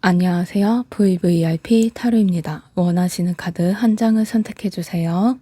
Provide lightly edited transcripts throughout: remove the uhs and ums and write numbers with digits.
안녕하세요. VVIP 타로입니다. 원하시는 카드 한 장을 선택해주세요.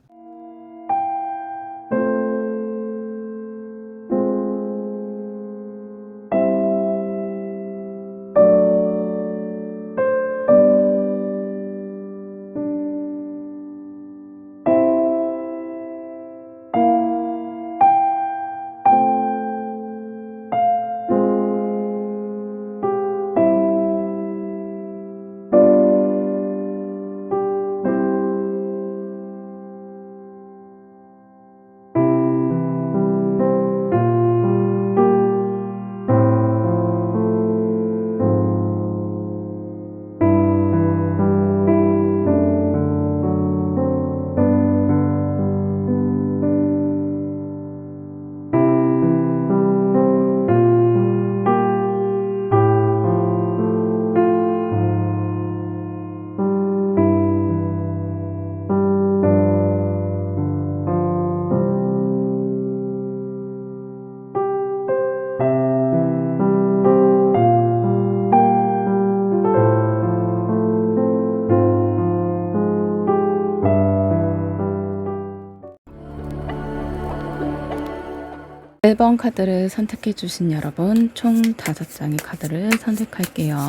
일 번 카드를 선택해주신 여러분, 총 5장의 카드를 선택할게요.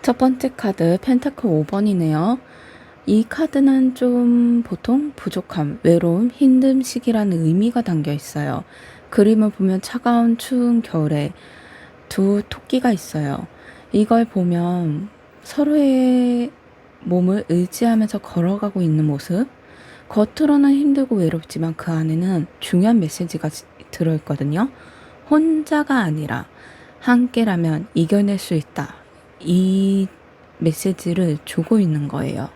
첫 번째 카드 펜타클 5번이네요. 이 카드는 좀 보통 부족함, 외로움, 힘듦 시기라는 의미가 담겨 있어요. 그림을 보면 차가운 추운 겨울에 두 토끼가 있어요. 이걸 보면 서로의 몸을 의지하면서 걸어가고 있는 모습, 겉으로는 힘들고 외롭지만 그 안에는 중요한 메시지가 들어있거든요. 혼자가 아니라 함께라면 이겨낼 수 있다. 이 메시지를 주고 있는 거예요.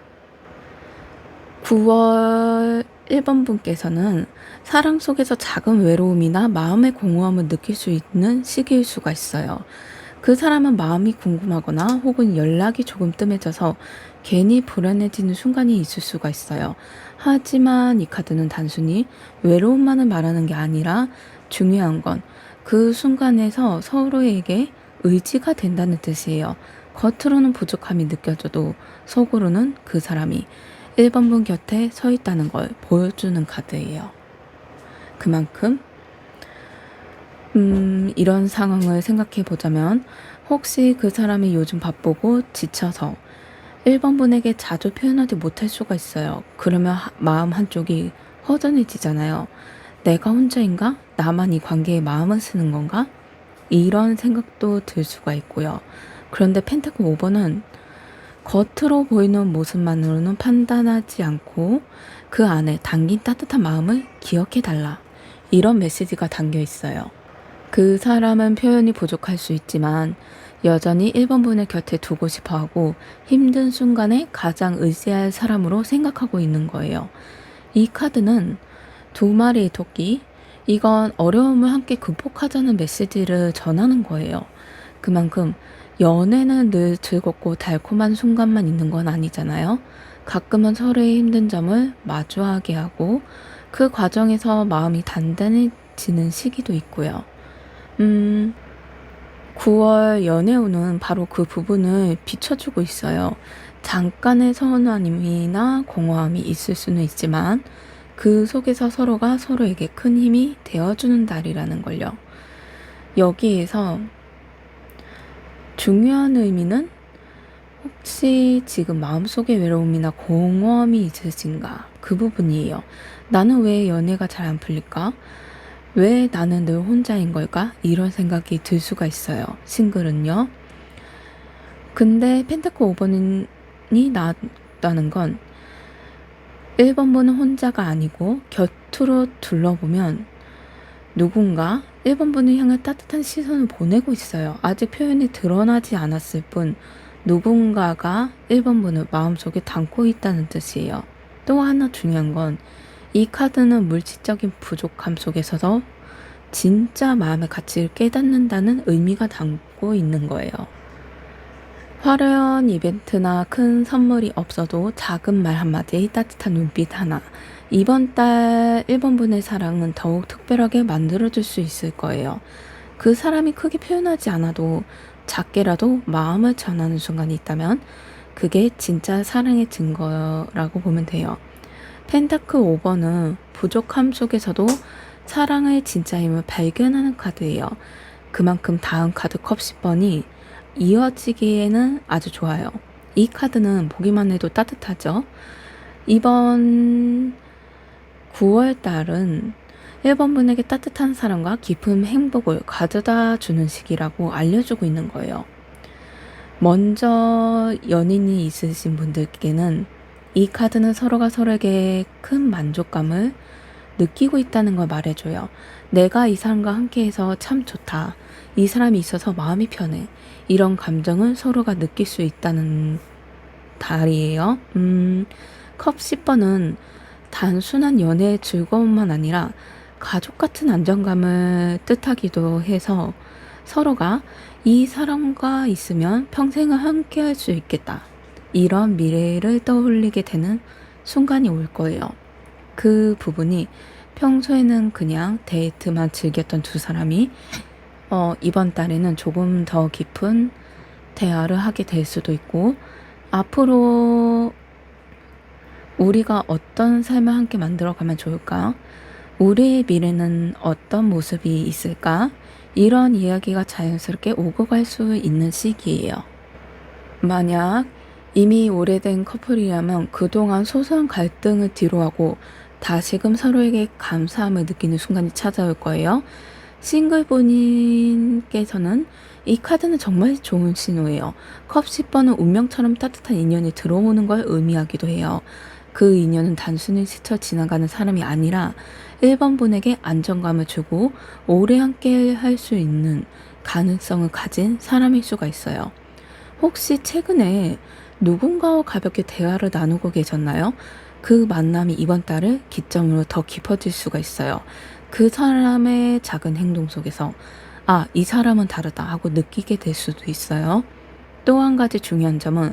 9월 1번 분께서는 사랑 속에서 작은 외로움이나 마음의 공허함을 느낄 수 있는 시기일 수가 있어요. 그 사람은 마음이 궁금하거나 혹은 연락이 조금 뜸해져서 괜히 불안해지는 순간이 있을 수가 있어요. 하지만 이 카드는 단순히 외로움만을 말하는 게 아니라 중요한 건 그 순간에서 서로에게 의지가 된다는 뜻이에요. 겉으로는 부족함이 느껴져도 속으로는 그 사람이 1번 분 곁에 서 있다는 걸 보여주는 카드예요. 그만큼 이런 상황을 생각해 보자면 혹시 그 사람이 요즘 바쁘고 지쳐서 1번 분에게 자주 표현하지 못할 수가 있어요. 그러면 마음 한쪽이 허전해지잖아요. 내가 혼자인가? 나만 이 관계에 마음을 쓰는 건가? 이런 생각도 들 수가 있고요. 그런데 펜타클 5번은 겉으로 보이는 모습만으로는 판단하지 않고 그 안에 담긴 따뜻한 마음을 기억해달라. 이런 메시지가 담겨 있어요. 그 사람은 표현이 부족할 수 있지만 여전히 1번 분의 곁에 두고 싶어 하고 힘든 순간에 가장 의지할 사람으로 생각하고 있는 거예요. 이 카드는 2마리의 토끼, 이건 어려움을 함께 극복하자는 메시지를 전하는 거예요. 그만큼 연애는 늘 즐겁고 달콤한 순간만 있는 건 아니잖아요. 가끔은 서로의 힘든 점을 마주하게 하고 그 과정에서 마음이 단단해지는 시기도 있고요. 음, 9월 연애운은 바로 그 부분을 비춰주고 있어요. 잠깐의 서운함이나 공허함이 있을 수는 있지만 그 속에서 서로가 서로에게 큰 힘이 되어주는 달이라는 걸요. 여기에서 중요한 의미는 혹시 지금 마음속에 외로움이나 공허함이 있으신가? 그 부분이에요. 나는 왜 연애가 잘 안 풀릴까? 왜 나는 늘 혼자인 걸까? 이런 생각이 들 수가 있어요. 싱글은요. 근데 펜타클 5번이 나왔다는 건 1번분은 혼자가 아니고 곁으로 둘러보면 누군가 1번분을 향해 따뜻한 시선을 보내고 있어요. 아직 표현이 드러나지 않았을 뿐 누군가가 1번분을 마음속에 담고 있다는 뜻이에요. 또 하나 중요한 건 이 카드는 물질적인 부족함 속에서도 진짜 마음의 가치를 깨닫는다는 의미가 담고 있는 거예요. 화려한 이벤트나 큰 선물이 없어도 작은 말 한마디, 따뜻한 눈빛 하나. 이번 달 1번분의 사랑은 더욱 특별하게 만들어줄 수 있을 거예요. 그 사람이 크게 표현하지 않아도 작게라도 마음을 전하는 순간이 있다면 그게 진짜 사랑의 증거라고 보면 돼요. 펜타클 5번은 부족함 속에서도 사랑의 진짜 힘을 발견하는 카드예요. 그만큼 다음 카드 컵 10번이 이어지기에는 아주 좋아요. 이 카드는 보기만 해도 따뜻하죠. 이번 9월 달은 1번분에게 따뜻한 사랑과 깊은 행복을 가져다 주는 시기라고 알려주고 있는 거예요. 먼저 연인이 있으신 분들께는 이 카드는 서로가 서로에게 큰 만족감을 느끼고 있다는 걸 말해줘요. 내가 이 사람과 함께해서 참 좋다. 이 사람이 있어서 마음이 편해. 이런 감정을 서로가 느낄 수 있다는 달이에요. 컵 10번은 단순한 연애의 즐거움만 아니라 가족 같은 안정감을 뜻하기도 해서 서로가 이 사람과 있으면 평생을 함께 할 수 있겠다. 이런 미래를 떠올리게 되는 순간이 올 거예요. 그 부분이 평소에는 그냥 데이트만 즐겼던 두 사람이 이번 달에는 조금 더 깊은 대화를 하게 될 수도 있고 앞으로 우리가 어떤 삶을 함께 만들어가면 좋을까? 우리의 미래는 어떤 모습이 있을까? 이런 이야기가 자연스럽게 오고 갈 수 있는 시기예요. 만약 이미 오래된 커플이라면 그동안 소소한 갈등을 뒤로하고 다시금 서로에게 감사함을 느끼는 순간이 찾아올 거예요. 싱글 본인께서는 이 카드는 정말 좋은 신호예요. 컵 10번은 운명처럼 따뜻한 인연이 들어오는 걸 의미하기도 해요. 그 인연은 단순히 스쳐 지나가는 사람이 아니라 1번 분에게 안정감을 주고 오래 함께 할 수 있는 가능성을 가진 사람일 수가 있어요. 혹시 최근에 누군가와 가볍게 대화를 나누고 계셨나요? 그 만남이 이번 달을 기점으로 더 깊어질 수가 있어요. 그 사람의 작은 행동 속에서 아, 이 사람은 다르다 하고 느끼게 될 수도 있어요. 또 한 가지 중요한 점은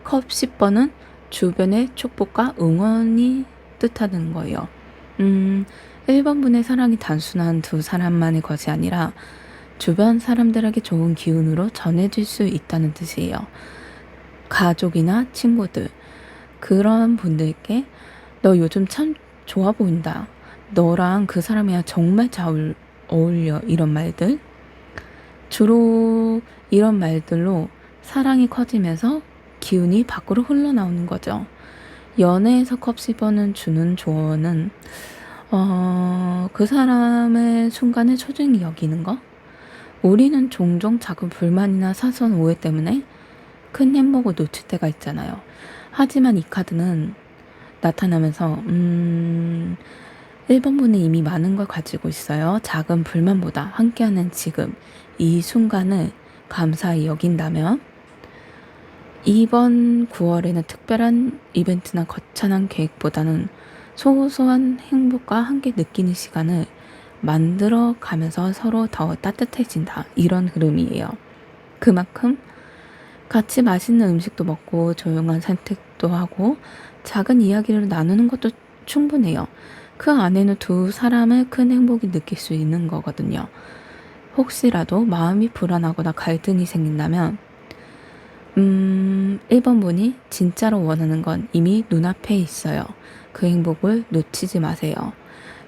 컵 10번은 주변의 축복과 응원이 뜻하는 거예요. 1번 분의 사랑이 단순한 두 사람만의 것이 아니라 주변 사람들에게 좋은 기운으로 전해질 수 있다는 뜻이에요. 가족이나 친구들, 그런 분들께 너 요즘 참 좋아 보인다. 너랑 그 사람이랑 정말 잘 어울려. 이런 말들. 주로 이런 말들로 사랑이 커지면서 기운이 밖으로 흘러나오는 거죠. 연애에서 컵 10번은 주는 조언은 그 사람의 순간을 소중히 여기는 거? 우리는 종종 작은 불만이나 사소한 오해 때문에 큰 행복을 놓칠 때가 있잖아요. 하지만 이 카드는 나타나면서 1번분은 이미 많은 걸 가지고 있어요. 작은 불만보다 함께하는 지금 이 순간을 감사히 여긴다면 이번 9월에는 특별한 이벤트나 거창한 계획보다는 소소한 행복과 함께 느끼는 시간을 만들어 가면서 서로 더 따뜻해진다. 이런 흐름이에요. 그만큼 같이 맛있는 음식도 먹고 조용한 산책도 하고 작은 이야기를 나누는 것도 충분해요. 그 안에는 두 사람의 큰 행복이 느낄 수 있는 거거든요. 혹시라도 마음이 불안하거나 갈등이 생긴다면 1번 분이 진짜로 원하는 건 이미 눈앞에 있어요. 그 행복을 놓치지 마세요.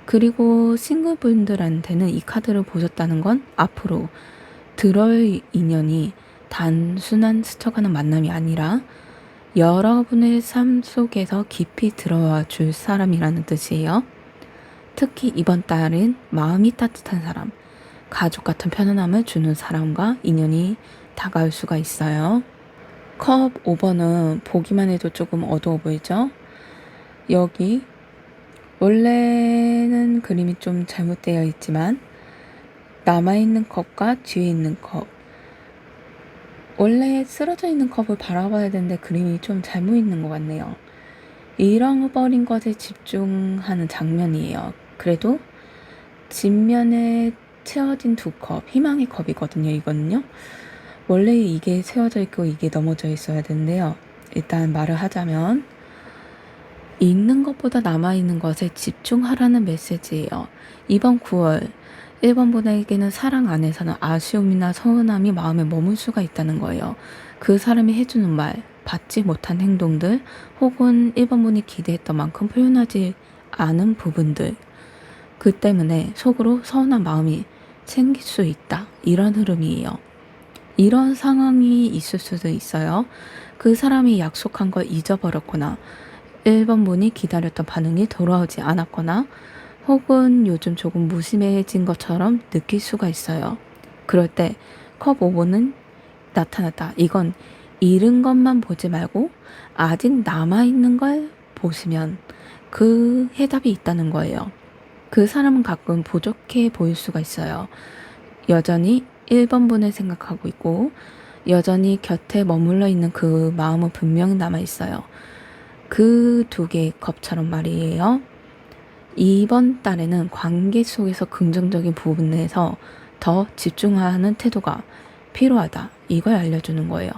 그리고 싱글분들한테는 이 카드를 보셨다는 건 앞으로 들어올 인연이 단순한 스쳐가는 만남이 아니라 여러분의 삶 속에서 깊이 들어와 줄 사람이라는 뜻이에요. 특히 이번 달은 마음이 따뜻한 사람, 가족 같은 편안함을 주는 사람과 인연이 다가올 수가 있어요. 컵 5번은 보기만 해도 조금 어두워 보이죠? 여기 원래는 그림이 좀 잘못되어 있지만 남아있는 컵과 뒤에 있는 컵, 원래 쓰러져 있는 컵을 바라봐야 되는데 그림이 좀 잘못 있는 것 같네요. 잃어버린 것에 집중하는 장면이에요. 그래도 뒷면에 채워진 두 컵, 희망의 컵이거든요. 이거는요. 원래 이게 세워져 있고 이게 넘어져 있어야 되는데요. 일단 말을 하자면 있는 것보다 남아있는 것에 집중하라는 메시지예요. 이번 9월 1번 분에게는 사랑 안에서는 아쉬움이나 서운함이 마음에 머물 수가 있다는 거예요. 그 사람이 해주는 말, 받지 못한 행동들, 혹은 1번 분이 기대했던 만큼 표현하지 않은 부분들, 그 때문에 속으로 서운한 마음이 생길 수 있다. 이런 흐름이에요. 이런 상황이 있을 수도 있어요. 그 사람이 약속한 걸 잊어버렸거나 1번 분이 기다렸던 반응이 돌아오지 않았거나 혹은 요즘 조금 무심해진 것처럼 느낄 수가 있어요. 그럴 때 컵 5번은 나타났다. 이건 잃은 것만 보지 말고 아직 남아있는 걸 보시면 그 해답이 있다는 거예요. 그 사람은 가끔 부족해 보일 수가 있어요. 여전히 1번 분을 생각하고 있고 여전히 곁에 머물러 있는 그 마음은 분명히 남아있어요. 그 두 개의 컵처럼 말이에요. 이번 달에는 관계 속에서 긍정적인 부분에서 더 집중하는 태도가 필요하다. 이걸 알려주는 거예요.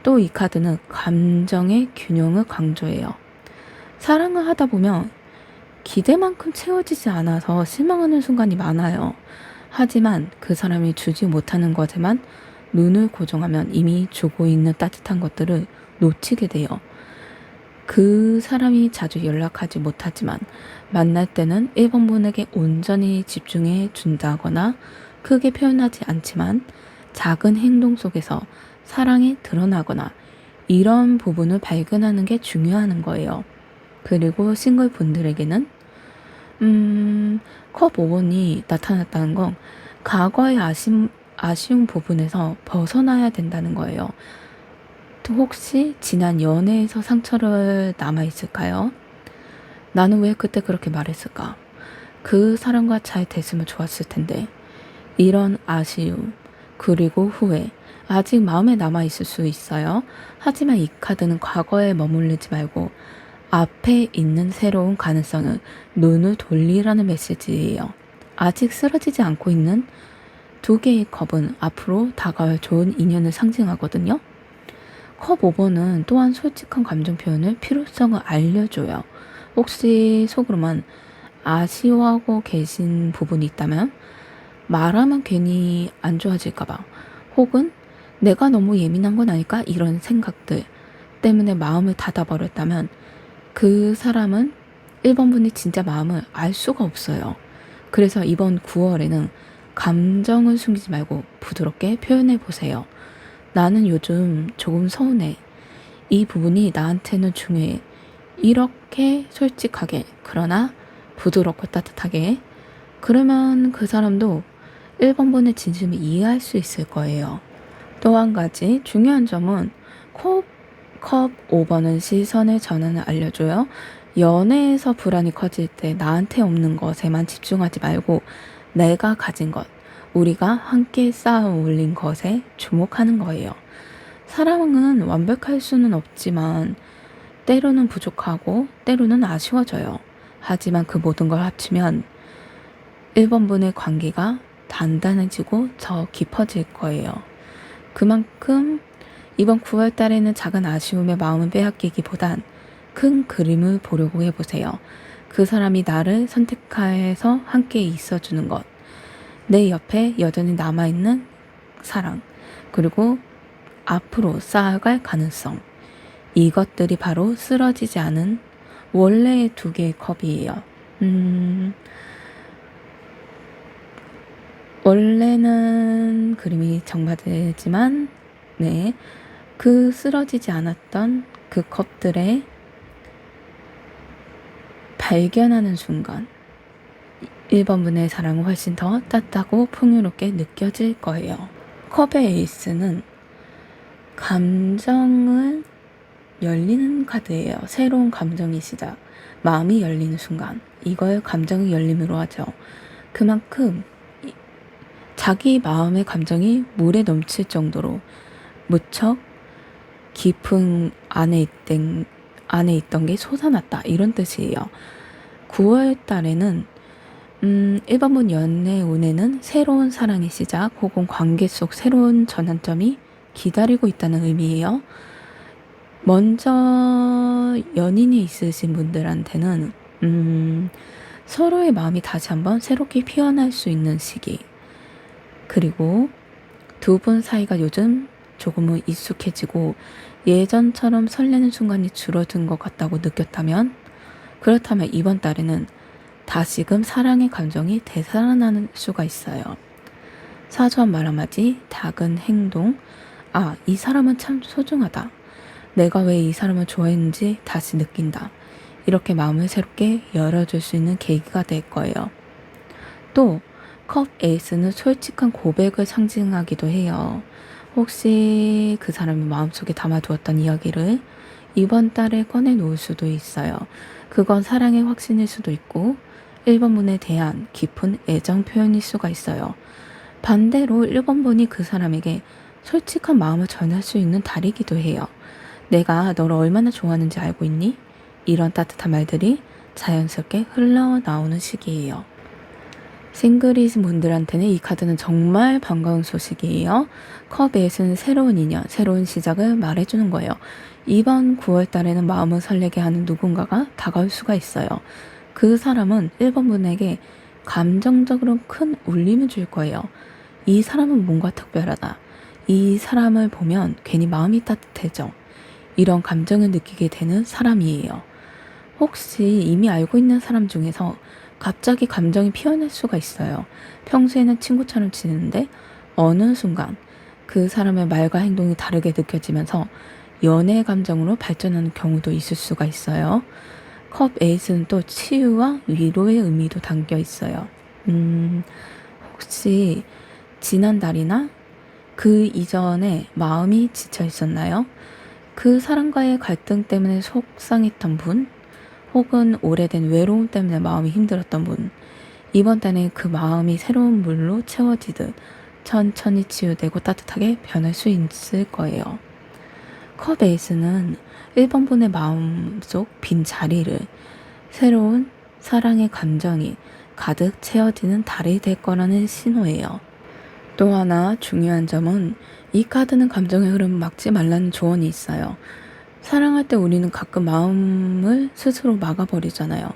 또 이 카드는 감정의 균형을 강조해요. 사랑을 하다 보면 기대만큼 채워지지 않아서 실망하는 순간이 많아요. 하지만 그 사람이 주지 못하는 것에만 눈을 고정하면 이미 주고 있는 따뜻한 것들을 놓치게 돼요. 그 사람이 자주 연락하지 못하지만 만날 때는 1번 분에게 온전히 집중해 준다거나 크게 표현하지 않지만 작은 행동 속에서 사랑이 드러나거나 이런 부분을 발견하는 게 중요한 거예요. 그리고 싱글 분들에게는 컵 5번이 나타났다는 건 과거의 아쉬운 부분에서 벗어나야 된다는 거예요. 또 혹시 지난 연애에서 상처를 남아있을까요? 나는 왜 그때 그렇게 말했을까? 그 사람과 잘 됐으면 좋았을 텐데. 이런 아쉬움, 그리고 후회, 아직 마음에 남아있을 수 있어요. 하지만 이 카드는 과거에 머무르지 말고 앞에 있는 새로운 가능성을 눈을 돌리라는 메시지예요. 아직 쓰러지지 않고 있는 두 개의 컵은 앞으로 다가올 좋은 인연을 상징하거든요. 컵 5번은 또한 솔직한 감정 표현의 필요성을 알려줘요. 혹시 속으로만 아쉬워하고 계신 부분이 있다면 말하면 괜히 안 좋아질까봐 혹은 내가 너무 예민한 건 아닐까 이런 생각들 때문에 마음을 닫아버렸다면 그 사람은 1번 분이 진짜 마음을 알 수가 없어요. 그래서 이번 9월에는 감정을 숨기지 말고 부드럽게 표현해 보세요. 나는 요즘 조금 서운해. 이 부분이 나한테는 중요해. 이렇게 솔직하게 그러나 부드럽고 따뜻하게 그러면 그 사람도 1번 분의 진심을 이해할 수 있을 거예요. 또 한 가지 중요한 점은 컵 5번은 시선의 전환을 알려줘요. 연애에서 불안이 커질 때 나한테 없는 것에만 집중하지 말고 내가 가진 것, 우리가 함께 쌓아 올린 것에 주목하는 거예요. 사랑은 완벽할 수는 없지만 때로는 부족하고 때로는 아쉬워져요. 하지만 그 모든 걸 합치면 1번 분의 관계가 단단해지고 더 깊어질 거예요. 그만큼 이번 9월 달에는 작은 아쉬움에 마음을 빼앗기기보단 큰 그림을 보려고 해보세요. 그 사람이 나를 선택해서 함께 있어주는 것, 내 옆에 여전히 남아있는 사랑, 그리고 앞으로 쌓아갈 가능성. 이것들이 바로 쓰러지지 않은 원래의 두 개의 컵이에요. 원래는 그림이 정반대지만, 네. 그 쓰러지지 않았던 그 컵들의 발견하는 순간 1번 분의 사랑은 훨씬 더 따뜻하고 풍요롭게 느껴질 거예요. 컵의 에이스는 감정을 열리는 카드예요. 새로운 감정의 시작, 마음이 열리는 순간, 이걸 감정의 열림으로 하죠. 그만큼 자기 마음의 감정이 물에 넘칠 정도로 무척 깊은 안에 있던 게 솟아났다, 이런 뜻이에요. 9월 달에는 1번분 연애운에는 새로운 사랑의 시작 혹은 관계 속 새로운 전환점이 기다리고 있다는 의미예요. 먼저 연인이 있으신 분들한테는 서로의 마음이 다시 한번 새롭게 피어날 수 있는 시기, 그리고 두 분 사이가 요즘 조금은 익숙해지고 예전처럼 설레는 순간이 줄어든 것 같다고 느꼈다면, 그렇다면 이번 달에는 다시금 사랑의 감정이 되살아나는 수가 있어요. 사소한 말 한마디, 작은 행동, 아, 이 사람은 참 소중하다, 내가 왜 이 사람을 좋아했는지 다시 느낀다, 이렇게 마음을 새롭게 열어줄 수 있는 계기가 될 거예요. 또 컵 에이스는 솔직한 고백을 상징하기도 해요. 혹시 그 사람이 마음속에 담아두었던 이야기를 이번 달에 꺼내놓을 수도 있어요. 그건 사랑의 확신일 수도 있고 1번 분에 대한 깊은 애정 표현일 수가 있어요. 반대로 1번 분이 그 사람에게 솔직한 마음을 전할 수 있는 달이기도 해요. 내가 너를 얼마나 좋아하는지 알고 있니? 이런 따뜻한 말들이 자연스럽게 흘러나오는 시기예요. 싱글이신 분들한테는 이 카드는 정말 반가운 소식이에요. 컵 에이스는 새로운 인연, 새로운 시작을 말해주는 거예요. 이번 9월 달에는 마음을 설레게 하는 누군가가 다가올 수가 있어요. 그 사람은 1번 분에게 감정적으로 큰 울림을 줄 거예요. 이 사람은 뭔가 특별하다, 이 사람을 보면 괜히 마음이 따뜻해져, 이런 감정을 느끼게 되는 사람이에요. 혹시 이미 알고 있는 사람 중에서 갑자기 감정이 피어날 수가 있어요. 평소에는 친구처럼 지내는데 어느 순간 그 사람의 말과 행동이 다르게 느껴지면서 연애 감정으로 발전하는 경우도 있을 수가 있어요. 컵 에이스는 또 치유와 위로의 의미도 담겨 있어요. 혹시 지난달이나 그 이전에 마음이 지쳐 있었나요? 그 사람과의 갈등 때문에 속상했던 분, 혹은 오래된 외로움 때문에 마음이 힘들었던 분, 이번 달에 그 마음이 새로운 물로 채워지듯 천천히 치유되고 따뜻하게 변할 수 있을 거예요. 컵 에이스는 1번 분의 마음속 빈 자리를 새로운 사랑의 감정이 가득 채워지는 달이 될 거라는 신호예요. 또 하나 중요한 점은 이 카드는 감정의 흐름을 막지 말라는 조언이 있어요. 사랑할 때 우리는 가끔 마음을 스스로 막아버리잖아요.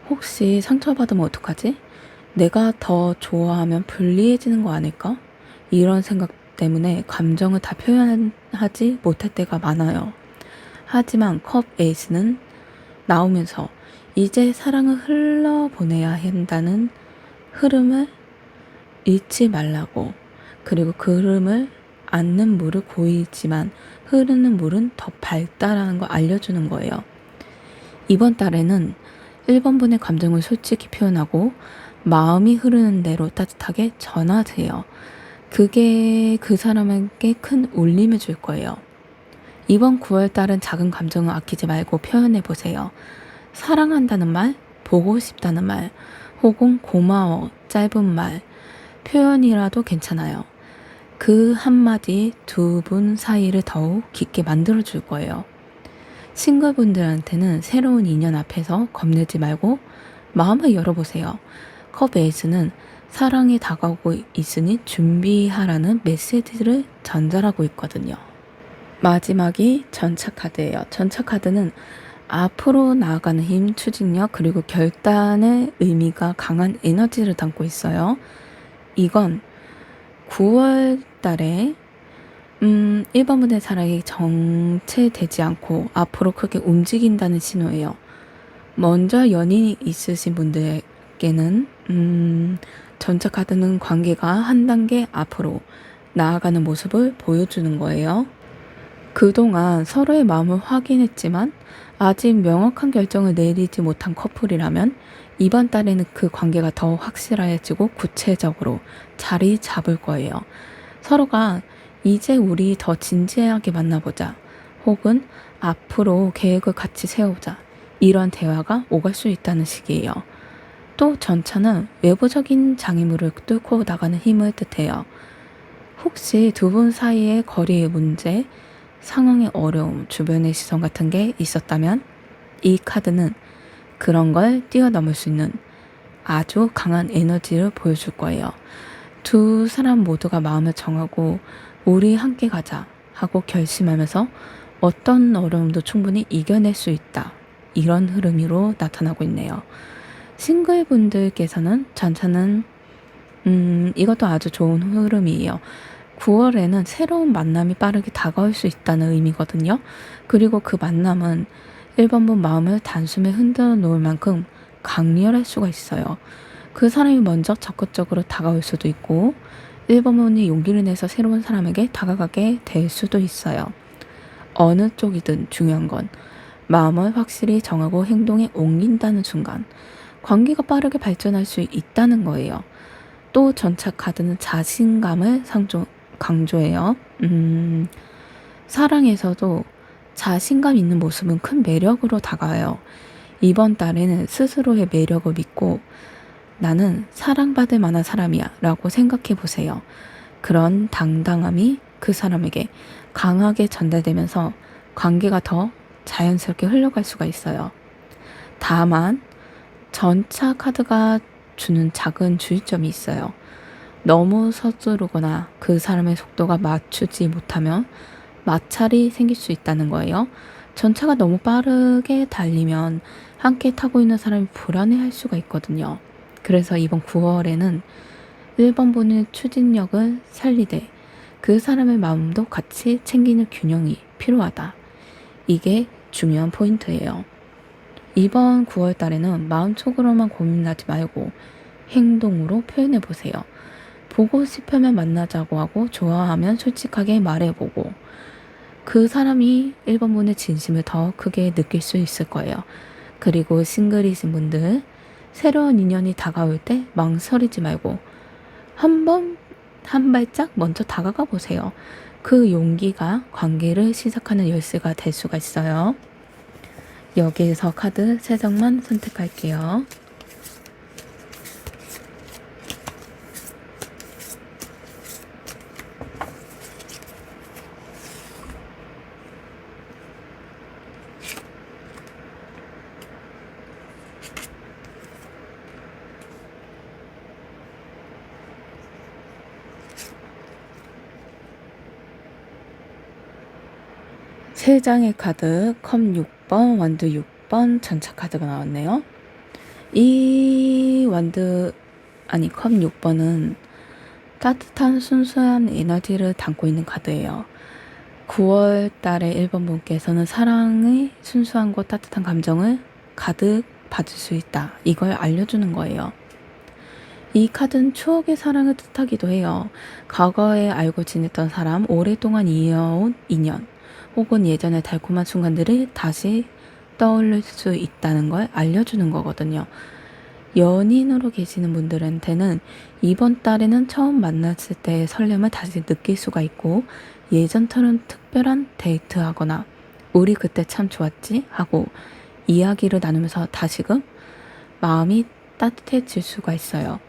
혹시 상처받으면 어떡하지? 내가 더 좋아하면 불리해지는 거 아닐까? 이런 생각 때문에 감정을 다 표현하지 못할 때가 많아요. 하지만 컵 에이스는 나오면서 이제 사랑을 흘러보내야 한다는 흐름을 잃지 말라고, 그리고 그 흐름을 않는 물을 고이지만 흐르는 물은 더 밝다라는 걸 알려주는 거예요. 이번 달에는 1번 분의 감정을 솔직히 표현하고 마음이 흐르는 대로 따뜻하게 전하세요. 그게 그 사람에게 큰 울림을 줄 거예요. 이번 9월 달은 작은 감정을 아끼지 말고 표현해 보세요. 사랑한다는 말, 보고 싶다는 말, 혹은 고마워, 짧은 말, 표현이라도 괜찮아요. 그 한마디 두 분 사이를 더욱 깊게 만들어줄 거예요. 싱글분들한테는 새로운 인연 앞에서 겁내지 말고 마음을 열어보세요. 컵 에이스는 사랑이 다가오고 있으니 준비하라는 메시지를 전달하고 있거든요. 마지막이 전차 카드예요. 전차 카드는 앞으로 나아가는 힘, 추진력, 그리고 결단의 의미가 강한 에너지를 담고 있어요. 이건 9월 달에 1번 분의 사랑이 정체되지 않고 앞으로 크게 움직인다는 신호예요. 먼저 연인이 있으신 분들에게는 전차 카드는 관계가 한 단계 앞으로 나아가는 모습을 보여주는 거예요. 그동안 서로의 마음을 확인했지만 아직 명확한 결정을 내리지 못한 커플이라면 이번 달에는 그 관계가 더 확실해지고 구체적으로 자리 잡을 거예요. 서로가 이제 우리 더 진지하게 만나보자. 혹은 앞으로 계획을 같이 세우자. 이런 대화가 오갈 수 있다는 시기예요. 또 전차는 외부적인 장애물을 뚫고 나가는 힘을 뜻해요. 혹시 두 분 사이의 거리의 문제, 상황의 어려움, 주변의 시선 같은 게 있었다면 이 카드는 그런 걸 뛰어넘을 수 있는 아주 강한 에너지를 보여줄 거예요. 두 사람 모두가 마음을 정하고 우리 함께 가자 하고 결심하면서 어떤 어려움도 충분히 이겨낼 수 있다. 이런 흐름으로 나타나고 있네요. 싱글분들께서는 전차는 이것도 아주 좋은 흐름이에요. 9월에는 새로운 만남이 빠르게 다가올 수 있다는 의미거든요. 그리고 그 만남은 1번분 마음을 단숨에 흔들어 놓을 만큼 강렬할 수가 있어요. 그 사람이 먼저 적극적으로 다가올 수도 있고 1번분이 용기를 내서 새로운 사람에게 다가가게 될 수도 있어요. 어느 쪽이든 중요한 건 마음을 확실히 정하고 행동에 옮긴다는 순간 관계가 빠르게 발전할 수 있다는 거예요. 또 전차 카드는 자신감을 강조해요. 사랑에서도 자신감 있는 모습은 큰 매력으로 다가와요. 이번 달에는 스스로의 매력을 믿고 나는 사랑받을 만한 사람이야 라고 생각해 보세요. 그런 당당함이 그 사람에게 강하게 전달되면서 관계가 더 자연스럽게 흘러갈 수가 있어요. 다만 전차 카드가 주는 작은 주의점이 있어요. 너무 서두르거나 그 사람의 속도가 맞추지 못하면 마찰이 생길 수 있다는 거예요. 전차가 너무 빠르게 달리면 함께 타고 있는 사람이 불안해할 수가 있거든요. 그래서 이번 9월에는 1번 분의 추진력을 살리되 그 사람의 마음도 같이 챙기는 균형이 필요하다. 이게 중요한 포인트예요. 이번 9월 달에는 마음속으로만 고민하지 말고 행동으로 표현해 보세요. 보고 싶으면 만나자고 하고 좋아하면 솔직하게 말해보고 그 사람이 1번 분의 진심을 더 크게 느낄 수 있을 거예요. 그리고 싱글이신 분들 새로운 인연이 다가올 때 망설이지 말고 한 발짝 먼저 다가가 보세요. 그 용기가 관계를 시작하는 열쇠가 될 수가 있어요. 여기에서 카드 3장만 선택할게요. 세 장의 카드, 컵 6번, 완드 6번, 전차 카드가 나왔네요. 이 컵 6번은 따뜻한 순수한 에너지를 담고 있는 카드예요. 9월 달에 1번 분께서는 사랑의 순수함과 따뜻한 감정을 가득 받을 수 있다. 이걸 알려주는 거예요. 이 카드는 추억의 사랑을 뜻하기도 해요. 과거에 알고 지냈던 사람, 오랫동안 이어온 인연, 혹은 예전의 달콤한 순간들을 다시 떠올릴 수 있다는 걸 알려주는 거거든요. 연인으로 계시는 분들한테는 이번 달에는 처음 만났을 때의 설렘을 다시 느낄 수가 있고 예전처럼 특별한 데이트하거나 우리 그때 참 좋았지 하고 이야기를 나누면서 다시금 마음이 따뜻해질 수가 있어요.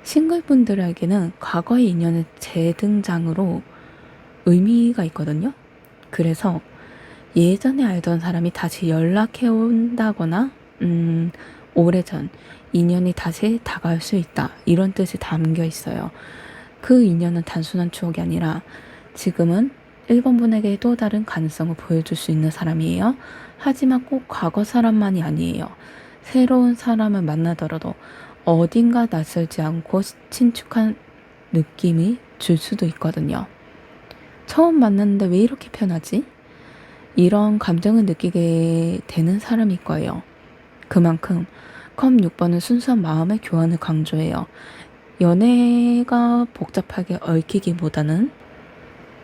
싱글분들에게는 과거의 인연의 재등장으로 의미가 있거든요. 그래서 예전에 알던 사람이 다시 연락해 온다거나 오래전 인연이 다시 다가올 수 있다. 이런 뜻이 담겨 있어요. 그 인연은 단순한 추억이 아니라 지금은 1번 분에게 또 다른 가능성을 보여줄 수 있는 사람이에요. 하지만 꼭 과거 사람만이 아니에요. 새로운 사람을 만나더라도 어딘가 낯설지 않고 친숙한 느낌이 줄 수도 있거든요. 처음 만났는데 왜 이렇게 편하지? 이런 감정을 느끼게 되는 사람일 거예요. 그만큼 컴 6번은 순수한 마음의 교환을 강조해요. 연애가 복잡하게 얽히기보다는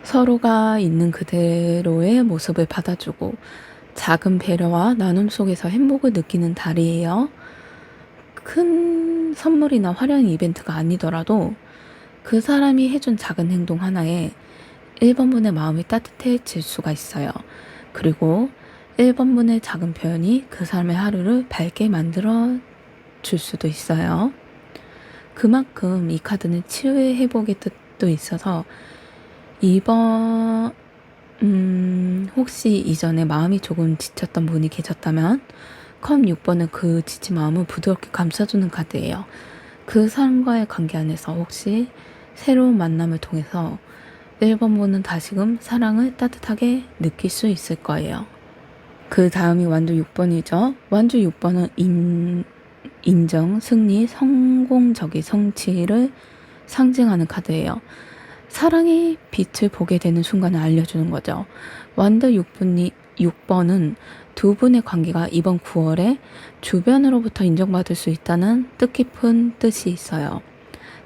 서로가 있는 그대로의 모습을 받아주고 작은 배려와 나눔 속에서 행복을 느끼는 달이에요. 큰 선물이나 화려한 이벤트가 아니더라도 그 사람이 해준 작은 행동 하나에 1번 분의 마음이 따뜻해질 수가 있어요. 그리고 1번 분의 작은 표현이 그 사람의 하루를 밝게 만들어 줄 수도 있어요. 그만큼 이 카드는 치유의 회복의 뜻도 있어서 이번 혹시 이전에 마음이 조금 지쳤던 분이 계셨다면 컵 6번은 그 지친 마음을 부드럽게 감싸주는 카드예요. 그 사람과의 관계 안에서 혹시 새로운 만남을 통해서 1번 분은 다시금 사랑을 따뜻하게 느낄 수 있을 거예요. 그 다음이 완주 6번이죠. 완주 6번은 인정, 승리, 성공적인 성취를 상징하는 카드예요. 사랑의 빛을 보게 되는 순간을 알려주는 거죠. 완더 6번은 두 분의 관계가 이번 9월에 주변으로부터 인정받을 수 있다는 뜻깊은 뜻이 있어요.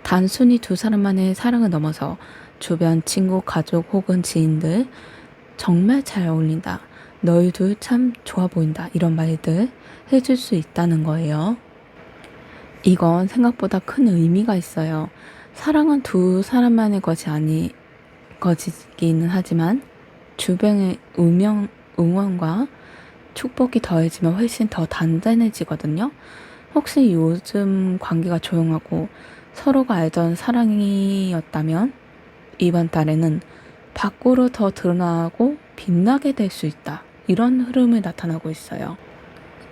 단순히 두 사람만의 사랑을 넘어서 주변 친구, 가족 혹은 지인들 정말 잘 어울린다. 너희 둘 참 좋아 보인다. 이런 말들 해줄 수 있다는 거예요. 이건 생각보다 큰 의미가 있어요. 사랑은 두 사람만의 것이기는 하지만 주변의 응원과 축복이 더해지면 훨씬 더 단단해지거든요. 혹시 요즘 관계가 조용하고 서로가 알던 사랑이었다면 이번 달에는 밖으로 더 드러나고 빛나게 될 수 있다. 이런 흐름이 나타나고 있어요.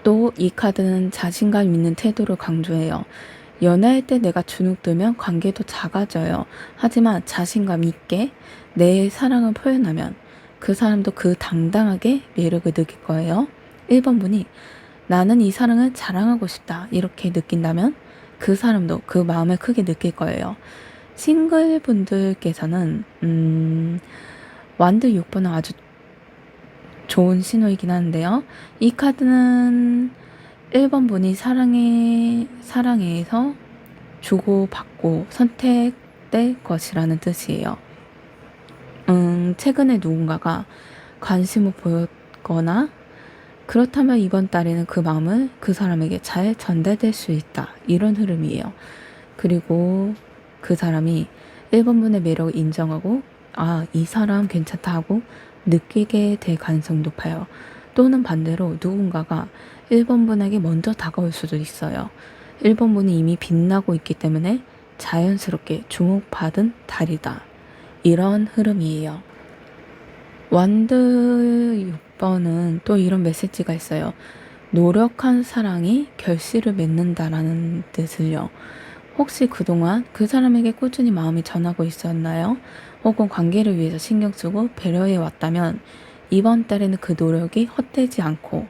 또 이 카드는 자신감 있는 태도를 강조해요. 연애할 때 내가 주눅들면 관계도 작아져요. 하지만 자신감 있게 내 사랑을 표현하면 그 사람도 그 당당하게 매력을 느낄 거예요. 1번 분이 나는 이 사랑을 자랑하고 싶다. 이렇게 느낀다면 그 사람도 그 마음을 크게 느낄 거예요. 싱글 분들께서는 완드 6번은 아주 좋은 신호이긴 한데요. 이 카드는 1번 분이 사랑에서 주고받고 선택될 것이라는 뜻이에요. 최근에 누군가가 관심을 보였거나 그렇다면 이번 달에는 그 마음을 그 사람에게 잘 전달될 수 있다. 이런 흐름이에요. 그리고 그 사람이 1번 분의 매력을 인정하고 이 사람 괜찮다 하고 느끼게 될 가능성이 높아요. 또는 반대로 누군가가 1번 분에게 먼저 다가올 수도 있어요. 1번 분이 이미 빛나고 있기 때문에 자연스럽게 주목받은 달이다. 이런 흐름이에요. 완드 6번은 또 이런 메시지가 있어요. 노력한 사랑이 결실을 맺는다라는 뜻을요. 혹시 그동안 그 사람에게 꾸준히 마음이 전하고 있었나요? 혹은 관계를 위해서 신경 쓰고 배려해 왔다면 이번 달에는 그 노력이 헛되지 않고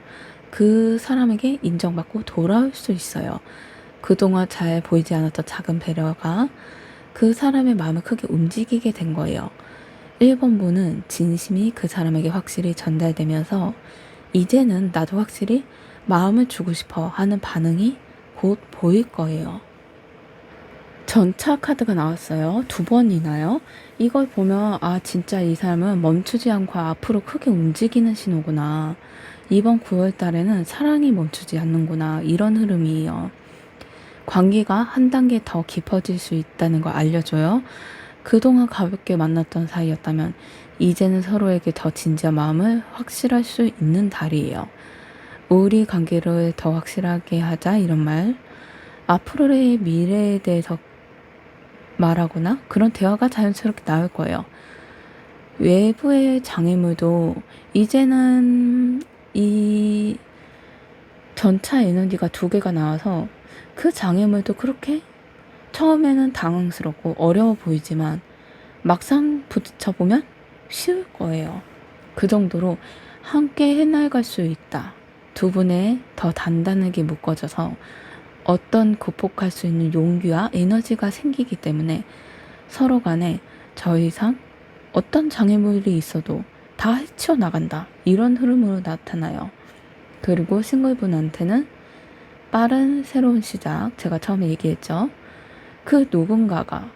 그 사람에게 인정받고 돌아올 수 있어요. 그동안 잘 보이지 않았던 작은 배려가 그 사람의 마음을 크게 움직이게 된 거예요. 1번 분은 진심이 그 사람에게 확실히 전달되면서 이제는 나도 확실히 마음을 주고 싶어 하는 반응이 곧 보일 거예요. 전차 카드가 나왔어요. 2번이나요. 이걸 보면 진짜 이 사람은 멈추지 않고 앞으로 크게 움직이는 신호구나. 이번 9월 달에는 사랑이 멈추지 않는구나. 이런 흐름이에요. 관계가 한 단계 더 깊어질 수 있다는 걸 알려줘요. 그동안 가볍게 만났던 사이였다면 이제는 서로에게 더 진지한 마음을 확실할 수 있는 달이에요. 우리 관계를 더 확실하게 하자 이런 말. 앞으로의 미래에 대해서 말하거나 그런 대화가 자연스럽게 나올 거예요. 외부의 장애물도 이제는 이 전차 에너지가 2개가 나와서 그 장애물도 그렇게 처음에는 당황스럽고 어려워 보이지만 막상 부딪혀보면 쉬울 거예요. 그 정도로 함께 해나갈 수 있다. 두 분의 더 단단하게 묶어져서 어떤 극복할 수 있는 용기와 에너지가 생기기 때문에 서로 간에 더 이상 어떤 장애물이 있어도 다 헤쳐나간다. 이런 흐름으로 나타나요. 그리고 싱글분한테는 빠른 새로운 시작, 제가 처음에 얘기했죠. 그 누군가가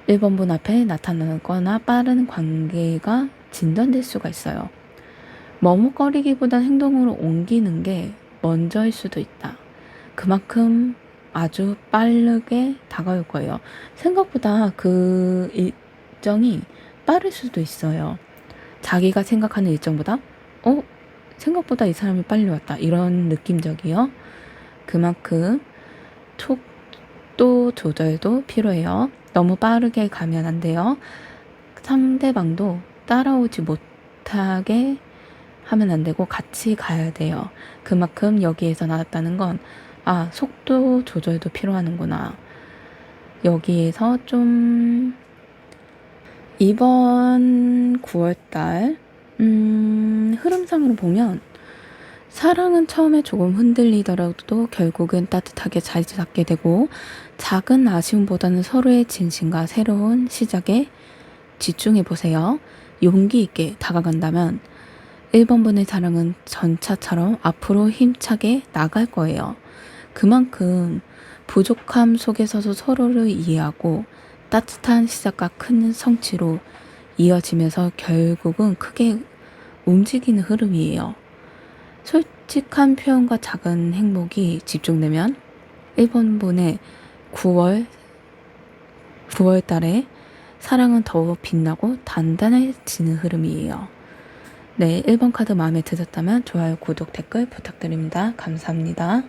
1번분 앞에 나타나거나 빠른 관계가 진전될 수가 있어요. 머뭇거리기보단 행동으로 옮기는 게 먼저일 수도 있다. 그만큼 아주 빠르게 다가올 거예요. 생각보다 그 일정이 빠를 수도 있어요. 자기가 생각하는 일정보다 생각보다 이 사람이 빨리 왔다. 이런 느낌적이요. 그만큼 속도 조절도 필요해요. 너무 빠르게 가면 안 돼요. 상대방도 따라오지 못하게 하면 안 되고 같이 가야 돼요. 그만큼 여기에서 나왔다는 건 속도 조절도 필요하는구나. 여기에서 좀 이번 9월달 흐름상으로 보면 사랑은 처음에 조금 흔들리더라도 결국은 따뜻하게 잘 닿게 되고 작은 아쉬움보다는 서로의 진심과 새로운 시작에 집중해 보세요. 용기 있게 다가간다면 1번분의 사랑은 전차처럼 앞으로 힘차게 나갈 거예요. 그만큼 부족함 속에서도 서로를 이해하고 따뜻한 시작과 큰 성취로 이어지면서 결국은 크게 움직이는 흐름이에요. 솔직한 표현과 작은 행복이 집중되면 1번분의 9월 달에 사랑은 더욱 빛나고 단단해지는 흐름이에요. 네, 1번 카드 마음에 드셨다면 좋아요, 구독, 댓글 부탁드립니다. 감사합니다.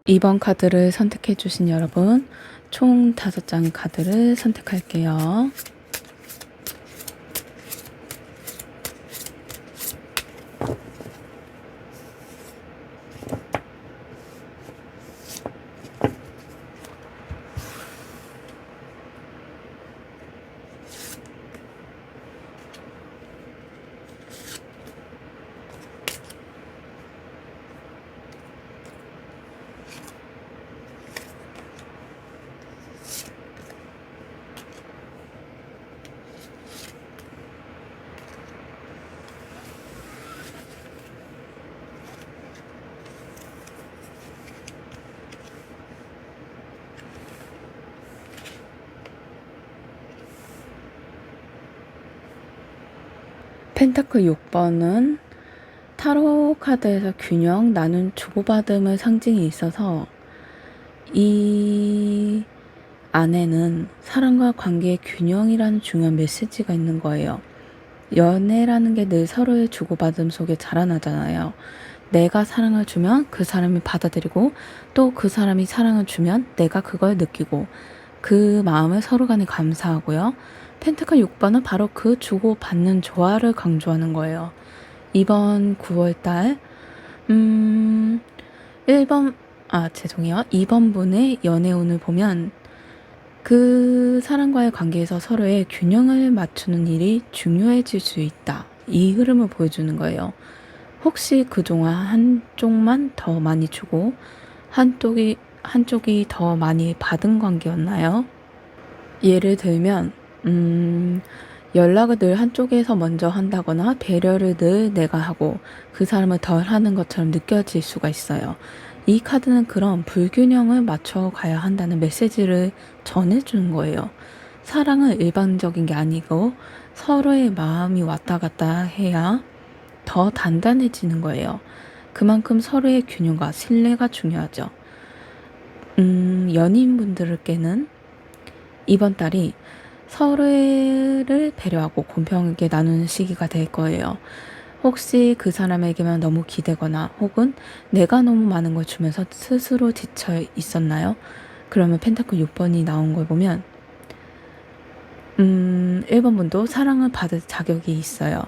2번 카드를 선택해 주신 여러분, 총 5장의 카드를 선택할게요. 펜타클 6번은 타로 카드에서 균형, 나눈 주고받음의 상징이 있어서 이 안에는 사랑과 관계의 균형이라는 중요한 메시지가 있는 거예요. 연애라는 게 늘 서로의 주고받음 속에 자라나잖아요. 내가 사랑을 주면 그 사람이 받아들이고 또 그 사람이 사랑을 주면 내가 그걸 느끼고 그 마음을 서로 간에 감사하고요. 펜타클 6번은 바로 그 주고받는 조화를 강조하는 거예요. 이번 9월달 2번 분의 연애운을 보면 그 사람과의 관계에서 서로의 균형을 맞추는 일이 중요해질 수 있다. 이 흐름을 보여주는 거예요. 혹시 그동안 한쪽만 더 많이 주고 한쪽이 더 많이 받은 관계였나요? 예를 들면 연락을 늘 한쪽에서 먼저 한다거나 배려를 늘 내가 하고 그 사람을 덜 하는 것처럼 느껴질 수가 있어요. 이 카드는 그런 불균형을 맞춰가야 한다는 메시지를 전해주는 거예요. 사랑은 일반적인 게 아니고 서로의 마음이 왔다 갔다 해야 더 단단해지는 거예요. 그만큼 서로의 균형과 신뢰가 중요하죠. 연인분들께는 이번 달이 서로를 배려하고 공평하게 나누는 시기가 될 거예요. 혹시 그 사람에게만 너무 기대거나 혹은 내가 너무 많은 걸 주면서 스스로 지쳐 있었나요? 그러면 펜타클 6번이 나온 걸 보면 1번 분도 사랑을 받을 자격이 있어요.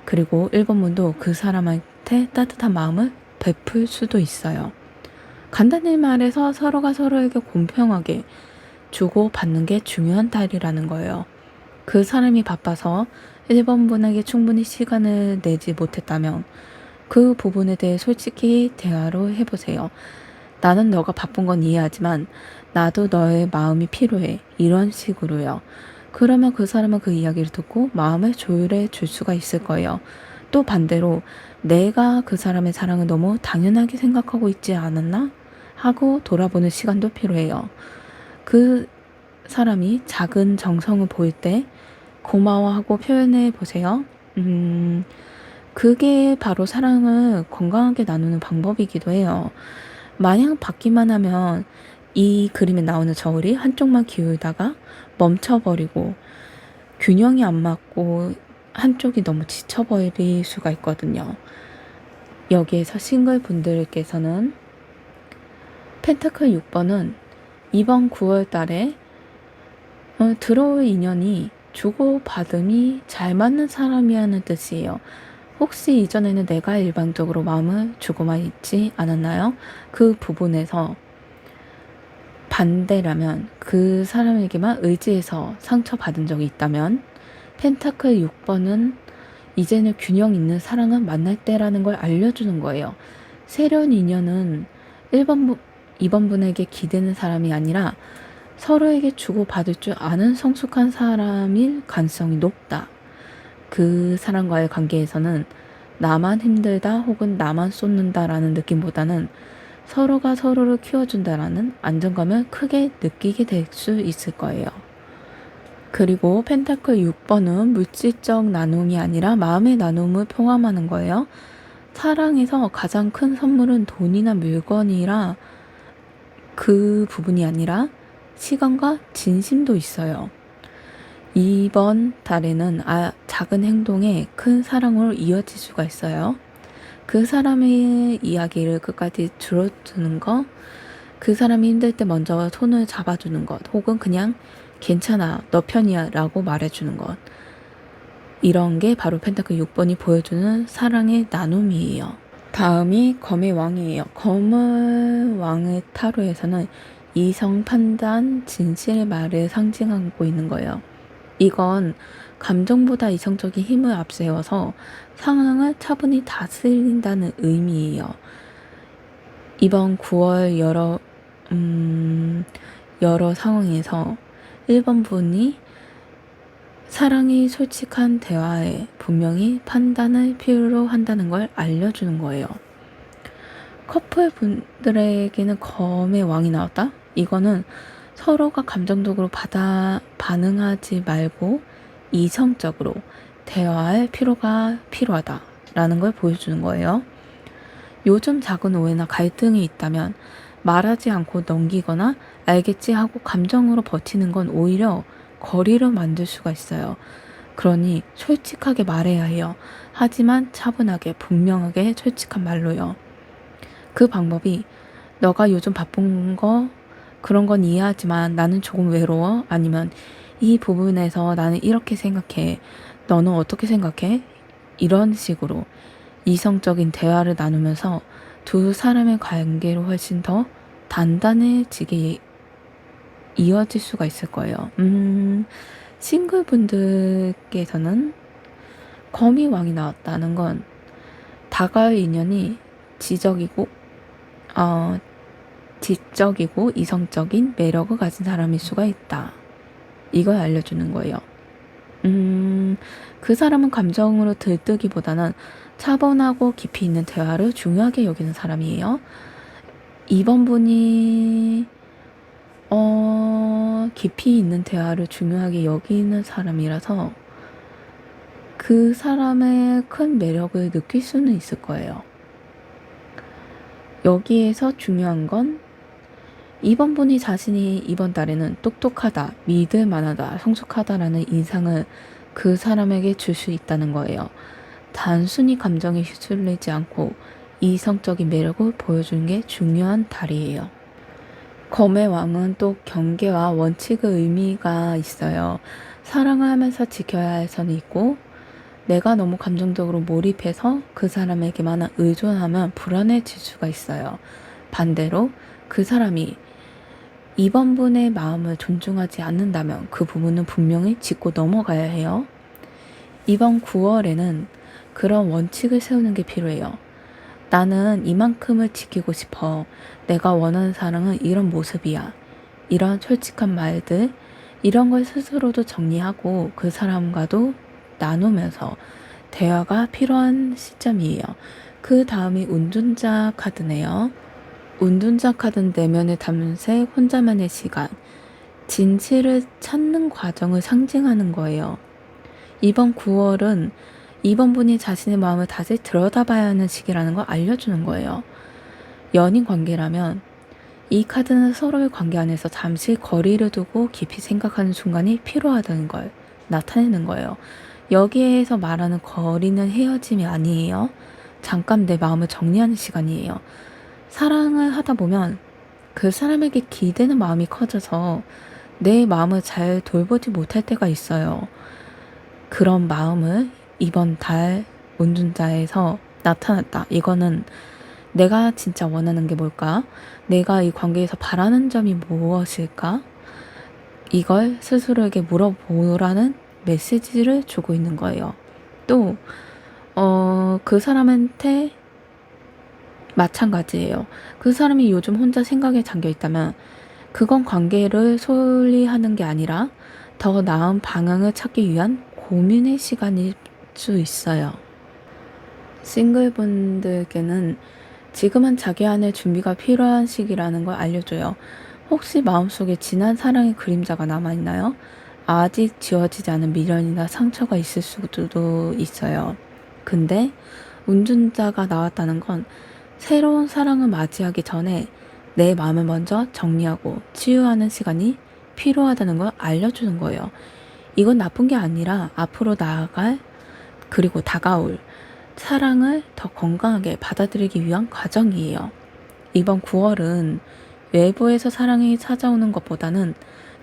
그리고 1번 분도 그 사람한테 따뜻한 마음을 베풀 수도 있어요. 간단히 말해서 서로가 서로에게 공평하게 주고 받는 게 중요한 달이라는 거예요. 그 사람이 바빠서 1번 분에게 충분히 시간을 내지 못했다면 그 부분에 대해 솔직히 대화로 해보세요. 나는 너가 바쁜 건 이해하지만 나도 너의 마음이 필요해. 이런 식으로요. 그러면 그 사람은 그 이야기를 듣고 마음을 조율해 줄 수가 있을 거예요. 또 반대로 내가 그 사람의 사랑을 너무 당연하게 생각하고 있지 않았나? 하고 돌아보는 시간도 필요해요. 그 사람이 작은 정성을 보일 때 고마워하고 표현해 보세요. 그게 바로 사랑을 건강하게 나누는 방법이기도 해요. 마냥 받기만 하면 이 그림에 나오는 저울이 한쪽만 기울다가 멈춰버리고 균형이 안 맞고 한쪽이 너무 지쳐버릴 수가 있거든요. 여기에서 싱글 분들께서는 펜타클 6번은 이번 9월 달에 들어올 인연이 주고받음이 잘 맞는 사람이라는 뜻이에요. 혹시 이전에는 내가 일방적으로 마음을 주고만 있지 않았나요? 그 부분에서 반대라면 그 사람에게만 의지해서 상처받은 적이 있다면 펜타클 6번은 이제는 균형 있는 사랑을 만날 때라는 걸 알려주는 거예요. 세련 인연은 2번 분에게 기대는 사람이 아니라 서로에게 주고받을 줄 아는 성숙한 사람일 가능성이 높다. 그 사람과의 관계에서는 나만 힘들다 혹은 나만 쏟는다라는 느낌보다는 서로가 서로를 키워준다라는 안정감을 크게 느끼게 될 수 있을 거예요. 그리고 펜타클 6번은 물질적 나눔이 아니라 마음의 나눔을 포함하는 거예요. 사랑에서 가장 큰 선물은 돈이나 물건이라 그 부분이 아니라 시간과 진심도 있어요. 이번 달에는 작은 행동에 큰 사랑으로 이어질 수가 있어요. 그 사람의 이야기를 끝까지 들어주는 것, 그 사람이 힘들 때 먼저 손을 잡아주는 것, 혹은 그냥 괜찮아, 너 편이야 라고 말해주는 것. 이런 게 바로 펜타클 6번이 보여주는 사랑의 나눔이에요. 다음이 검의 왕이에요. 검의 왕의 타로에서는 이성, 판단, 진실의 말을 상징하고 있는 거예요. 이건 감정보다 이성적인 힘을 앞세워서 상황을 차분히 다스린다는 의미예요. 이번 9월 여러 상황에서 1번 분이 사랑이 솔직한 대화에 분명히 판단을 필요로 한다는 걸 알려주는 거예요. 커플 분들에게는 검의 왕이 나왔다? 이거는 서로가 감정적으로 반응하지 말고 이성적으로 대화할 필요가 필요하다라는 걸 보여주는 거예요. 요즘 작은 오해나 갈등이 있다면 말하지 않고 넘기거나 알겠지 하고 감정으로 버티는 건 오히려 거리를 만들 수가 있어요. 그러니 솔직하게 말해야 해요. 하지만 차분하게 분명하게 솔직한 말로요. 그 방법이 너가 요즘 바쁜 거 그런 건 이해하지만 나는 조금 외로워? 아니면 이 부분에서 나는 이렇게 생각해. 너는 어떻게 생각해? 이런 식으로 이성적인 대화를 나누면서 두 사람의 관계로 훨씬 더 단단해지게 이어질 수가 있을 거예요. 싱글분들께서는 거미 왕이 나왔다는 건 다가올 인연이 지적이고 이성적인 매력을 가진 사람일 수가 있다. 이걸 알려주는 거예요. 그 사람은 감정으로 들뜨기보다는 차분하고 깊이 있는 대화를 중요하게 여기는 사람이에요. 2번 분이 깊이 있는 대화를 중요하게 여기는 사람이라서 그 사람의 큰 매력을 느낄 수는 있을 거예요. 여기에서 중요한 건 2번 분이 자신이 이번 달에는 똑똑하다, 믿을 만하다, 성숙하다라는 인상을 그 사람에게 줄 수 있다는 거예요. 단순히 감정에 휩쓸리지 않고 이성적인 매력을 보여주는 게 중요한 달이에요. 검의 왕은 또 경계와 원칙의 의미가 있어요. 사랑을 하면서 지켜야 할 선이 있고 내가 너무 감정적으로 몰입해서 그 사람에게만 의존하면 불안해질 수가 있어요. 반대로 그 사람이 2번 분의 마음을 존중하지 않는다면 그 부분은 분명히 짚고 넘어가야 해요. 이번 9월에는 그런 원칙을 세우는 게 필요해요. 나는 이만큼을 지키고 싶어. 내가 원하는 사랑은 이런 모습이야. 이런 솔직한 말들, 이런 걸 스스로도 정리하고 그 사람과도 나누면서 대화가 필요한 시점이에요. 그 다음이 운둔자 카드네요. 운둔자 카드는 내면의 탐색, 혼자만의 시간, 진실을 찾는 과정을 상징하는 거예요. 이번 9월은 2번 분이 자신의 마음을 다시 들여다봐야 하는 시기라는 걸 알려주는 거예요. 연인 관계라면 이 카드는 서로의 관계 안에서 잠시 거리를 두고 깊이 생각하는 순간이 필요하다는 걸 나타내는 거예요. 여기에서 말하는 거리는 헤어짐이 아니에요. 잠깐 내 마음을 정리하는 시간이에요. 사랑을 하다 보면 그 사람에게 기대는 마음이 커져서 내 마음을 잘 돌보지 못할 때가 있어요. 그런 마음을 이번 달 운둔자에서 나타났다. 이거는 내가 진짜 원하는 게 뭘까? 내가 이 관계에서 바라는 점이 무엇일까? 이걸 스스로에게 물어보라는 메시지를 주고 있는 거예요. 또, 그 사람한테 마찬가지예요. 그 사람이 요즘 혼자 생각에 잠겨 있다면 그건 관계를 소홀히 하는 게 아니라 더 나은 방향을 찾기 위한 고민의 시간일 수 있어요. 싱글분들께는 지금은 자기 안에 준비가 필요한 시기라는 걸 알려줘요. 혹시 마음속에 지난 사랑의 그림자가 남아있나요? 아직 지워지지 않은 미련이나 상처가 있을 수도 있어요. 근데 운둔자가 나왔다는 건 새로운 사랑을 맞이하기 전에 내 마음을 먼저 정리하고 치유하는 시간이 필요하다는 걸 알려주는 거예요. 이건 나쁜 게 아니라 앞으로 나아갈 그리고 다가올 사랑을 더 건강하게 받아들이기 위한 과정이에요. 이번 9월은 외부에서 사랑이 찾아오는 것보다는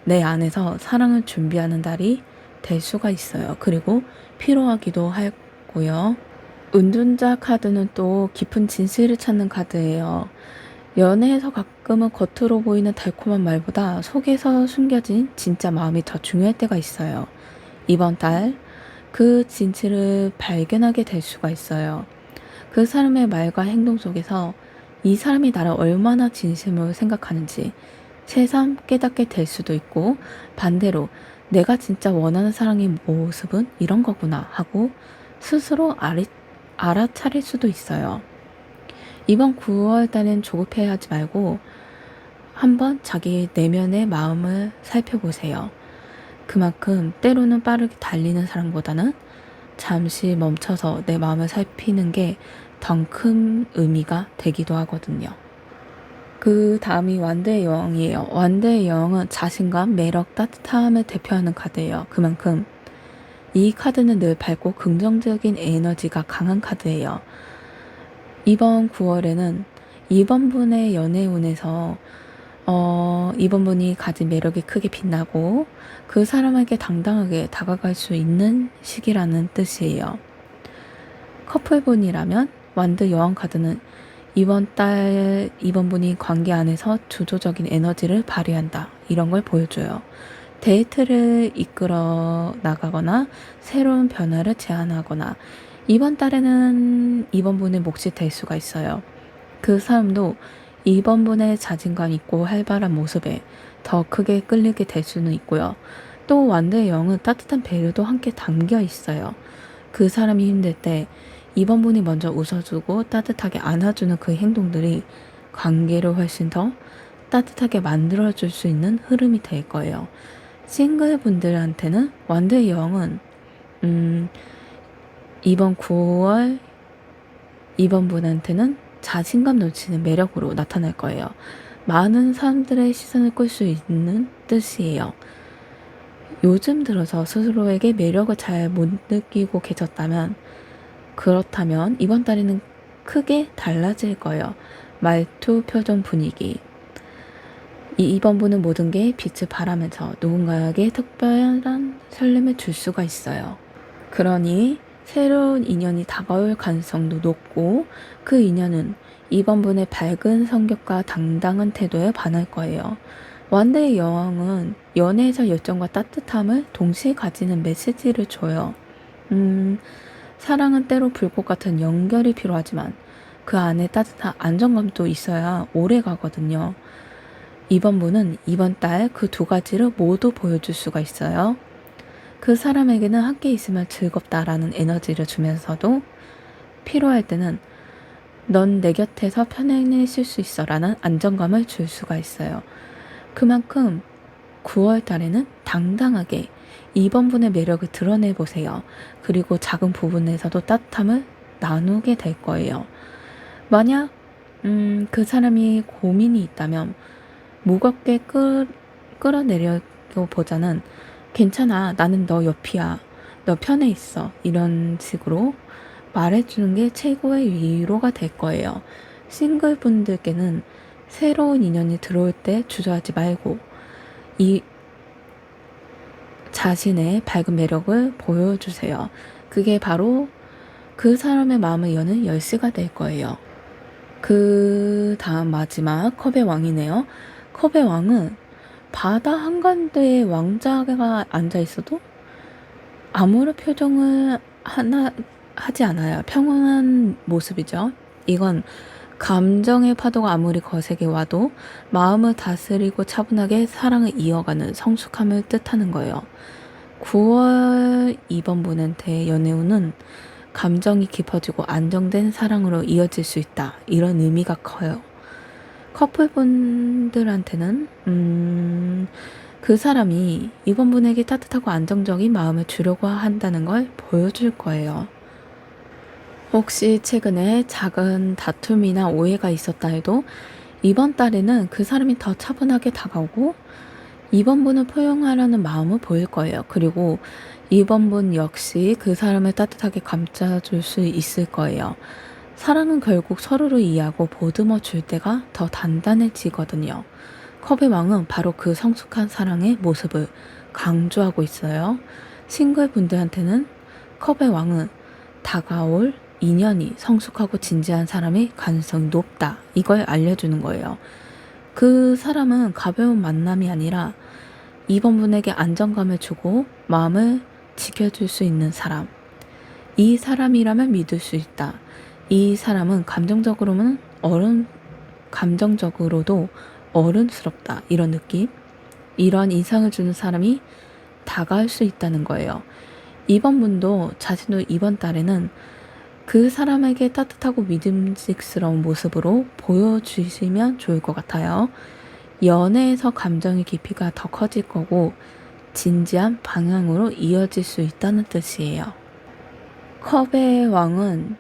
내 안에서 사랑을 준비하는 달이 될 수가 있어요. 그리고 필요하기도 하고요. 운둔자 카드는 또 깊은 진실을 찾는 카드예요. 연애에서 가끔은 겉으로 보이는 달콤한 말보다 속에서 숨겨진 진짜 마음이 더 중요할 때가 있어요. 이번 달 그 진실을 발견하게 될 수가 있어요. 그 사람의 말과 행동 속에서 이 사람이 나를 얼마나 진심으로 생각하는지 새삼 깨닫게 될 수도 있고, 반대로 내가 진짜 원하는 사랑의 모습은 이런 거구나 하고 스스로 알아차릴 수도 있어요. 이번 9월 달엔 조급해 하지 말고 한번 자기 내면의 마음을 살펴보세요. 그만큼 때로는 빠르게 달리는 사람보다는 잠시 멈춰서 내 마음을 살피는 게 더 큰 의미가 되기도 하거든요. 그 다음이 완대의 여왕이에요. 완대의 여왕은 자신감, 매력, 따뜻함을 대표하는 카드예요. 그만큼 이 카드는 늘 밝고 긍정적인 에너지가 강한 카드예요. 이번 9월에는 2번 분의 연애운에서 이번 분이 가진 매력이 크게 빛나고 그 사람에게 당당하게 다가갈 수 있는 시기라는 뜻이에요. 커플분이라면 완드 여왕 카드는 이번 분이 관계 안에서 주도적인 에너지를 발휘한다. 이런 걸 보여줘요. 데이트를 이끌어 나가거나 새로운 변화를 제안하거나 이번 달에는 이번 분의 몫이 될 수가 있어요. 그 사람도 이번 분의 자신감 있고 활발한 모습에 더 크게 끌리게 될 수는 있고요. 또 완드의 영은 따뜻한 배려도 함께 담겨 있어요. 그 사람이 힘들 때 이번 분이 먼저 웃어주고 따뜻하게 안아주는 그 행동들이 관계를 훨씬 더 따뜻하게 만들어줄 수 있는 흐름이 될 거예요. 싱글 분들한테는 완드의 여왕은 이번 9월 이번 분한테는 자신감 넘치는 매력으로 나타날 거예요. 많은 사람들의 시선을 끌 수 있는 뜻이에요. 요즘 들어서 스스로에게 매력을 잘 못 느끼고 계셨다면 그렇다면 이번 달에는 크게 달라질 거예요. 말투, 표정, 분위기. 이번 분은 모든 게 빛을 발하면서 누군가에게 특별한 설렘을 줄 수가 있어요. 그러니 새로운 인연이 다가올 가능성도 높고 그 인연은 이번 분의 밝은 성격과 당당한 태도에 반할 거예요. 완대의 여왕은 연애에서 열정과 따뜻함을 동시에 가지는 메시지를 줘요. 음, 사랑은 때로 불꽃 같은 연결이 필요하지만 그 안에 따뜻한 안정감도 있어야 오래 가거든요. 이번 분은 이번 달 그 두 가지를 모두 보여줄 수가 있어요. 그 사람에게는 함께 있으면 즐겁다라는 에너지를 주면서도 필요할 때는 넌 내 곁에서 편안해질 수 있어 라는 안정감을 줄 수가 있어요. 그만큼 9월 달에는 당당하게 2번 분의 매력을 드러내 보세요. 그리고 작은 부분에서도 따뜻함을 나누게 될 거예요. 만약 그 사람이 고민이 있다면 무겁게 끌어내려고 보자는 괜찮아, 나는 너 옆이야, 너 편에 있어, 이런 식으로 말해주는 게 최고의 위로가 될 거예요. 싱글 분들께는 새로운 인연이 들어올 때 주저하지 말고 이 자신의 밝은 매력을 보여주세요. 그게 바로 그 사람의 마음을 여는 열쇠가 될 거예요. 그 다음 마지막 컵의 왕이네요. 컵의 왕은 바다 한가운데에 왕자가 앉아 있어도 아무런 표정을 하지 않아요. 평온한 모습이죠. 이건 감정의 파도가 아무리 거세게 와도 마음을 다스리고 차분하게 사랑을 이어가는 성숙함을 뜻하는 거예요. 9월 2번 분한테 연애운은 감정이 깊어지고 안정된 사랑으로 이어질 수 있다. 이런 의미가 커요. 커플분들한테는 그 사람이 이번 분에게 따뜻하고 안정적인 마음을 주려고 한다는 걸 보여줄 거예요. 혹시 최근에 작은 다툼이나 오해가 있었다 해도 이번 달에는 그 사람이 더 차분하게 다가오고 이번 분을 포용하려는 마음을 보일 거예요. 그리고 이번 분 역시 그 사람을 따뜻하게 감싸줄 수 있을 거예요. 사랑은 결국 서로를 이해하고 보듬어 줄 때가 더 단단해지거든요. 컵의 왕은 바로 그 성숙한 사랑의 모습을 강조하고 있어요. 싱글 분들한테는 컵의 왕은 다가올 인연이 성숙하고 진지한 사람의 가능성이 높다. 이걸 알려주는 거예요. 그 사람은 가벼운 만남이 아니라 이번 분에게 안정감을 주고 마음을 지켜줄 수 있는 사람. 이 사람이라면 믿을 수 있다. 이 사람은 감정적으로도 어른스럽다. 이런 느낌. 이런 인상을 주는 사람이 다가올 수 있다는 거예요. 이번 분도 자신도 이번 달에는 그 사람에게 따뜻하고 믿음직스러운 모습으로 보여주시면 좋을 것 같아요. 연애에서 감정의 깊이가 더 커질 거고 진지한 방향으로 이어질 수 있다는 뜻이에요. 컵의 왕은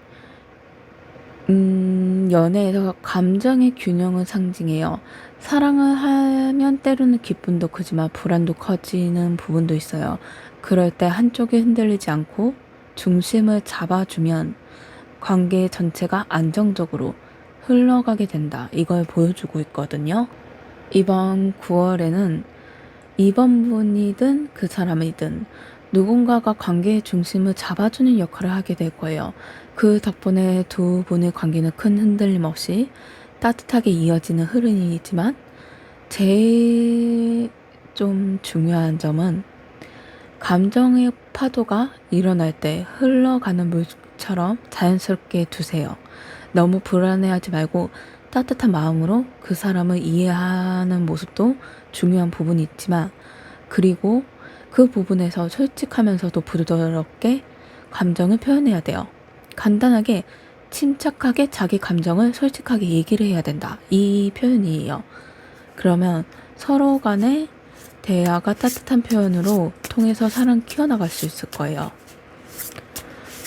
연애에서 감정의 균형을 상징해요. 사랑을 하면 때로는 기쁨도 크지만 불안도 커지는 부분도 있어요. 그럴 때 한쪽이 흔들리지 않고 중심을 잡아주면 관계 전체가 안정적으로 흘러가게 된다. 이걸 보여주고 있거든요. 이번 9월에는 이번 분이든 그 사람이든 누군가가 관계의 중심을 잡아주는 역할을 하게 될 거예요. 그 덕분에 두 분의 관계는 큰 흔들림 없이 따뜻하게 이어지는 흐름이지만 제일 좀 중요한 점은 감정의 파도가 일어날 때 흘러가는 물처럼 자연스럽게 두세요. 너무 불안해하지 말고 따뜻한 마음으로 그 사람을 이해하는 모습도 중요한 부분이 있지만 그리고 그 부분에서 솔직하면서도 부드럽게 감정을 표현해야 돼요. 간단하게 침착하게 자기 감정을 솔직하게 얘기를 해야 된다. 이 표현이에요. 그러면 서로 간의 대화가 따뜻한 표현으로 통해서 사랑 키워나갈 수 있을 거예요.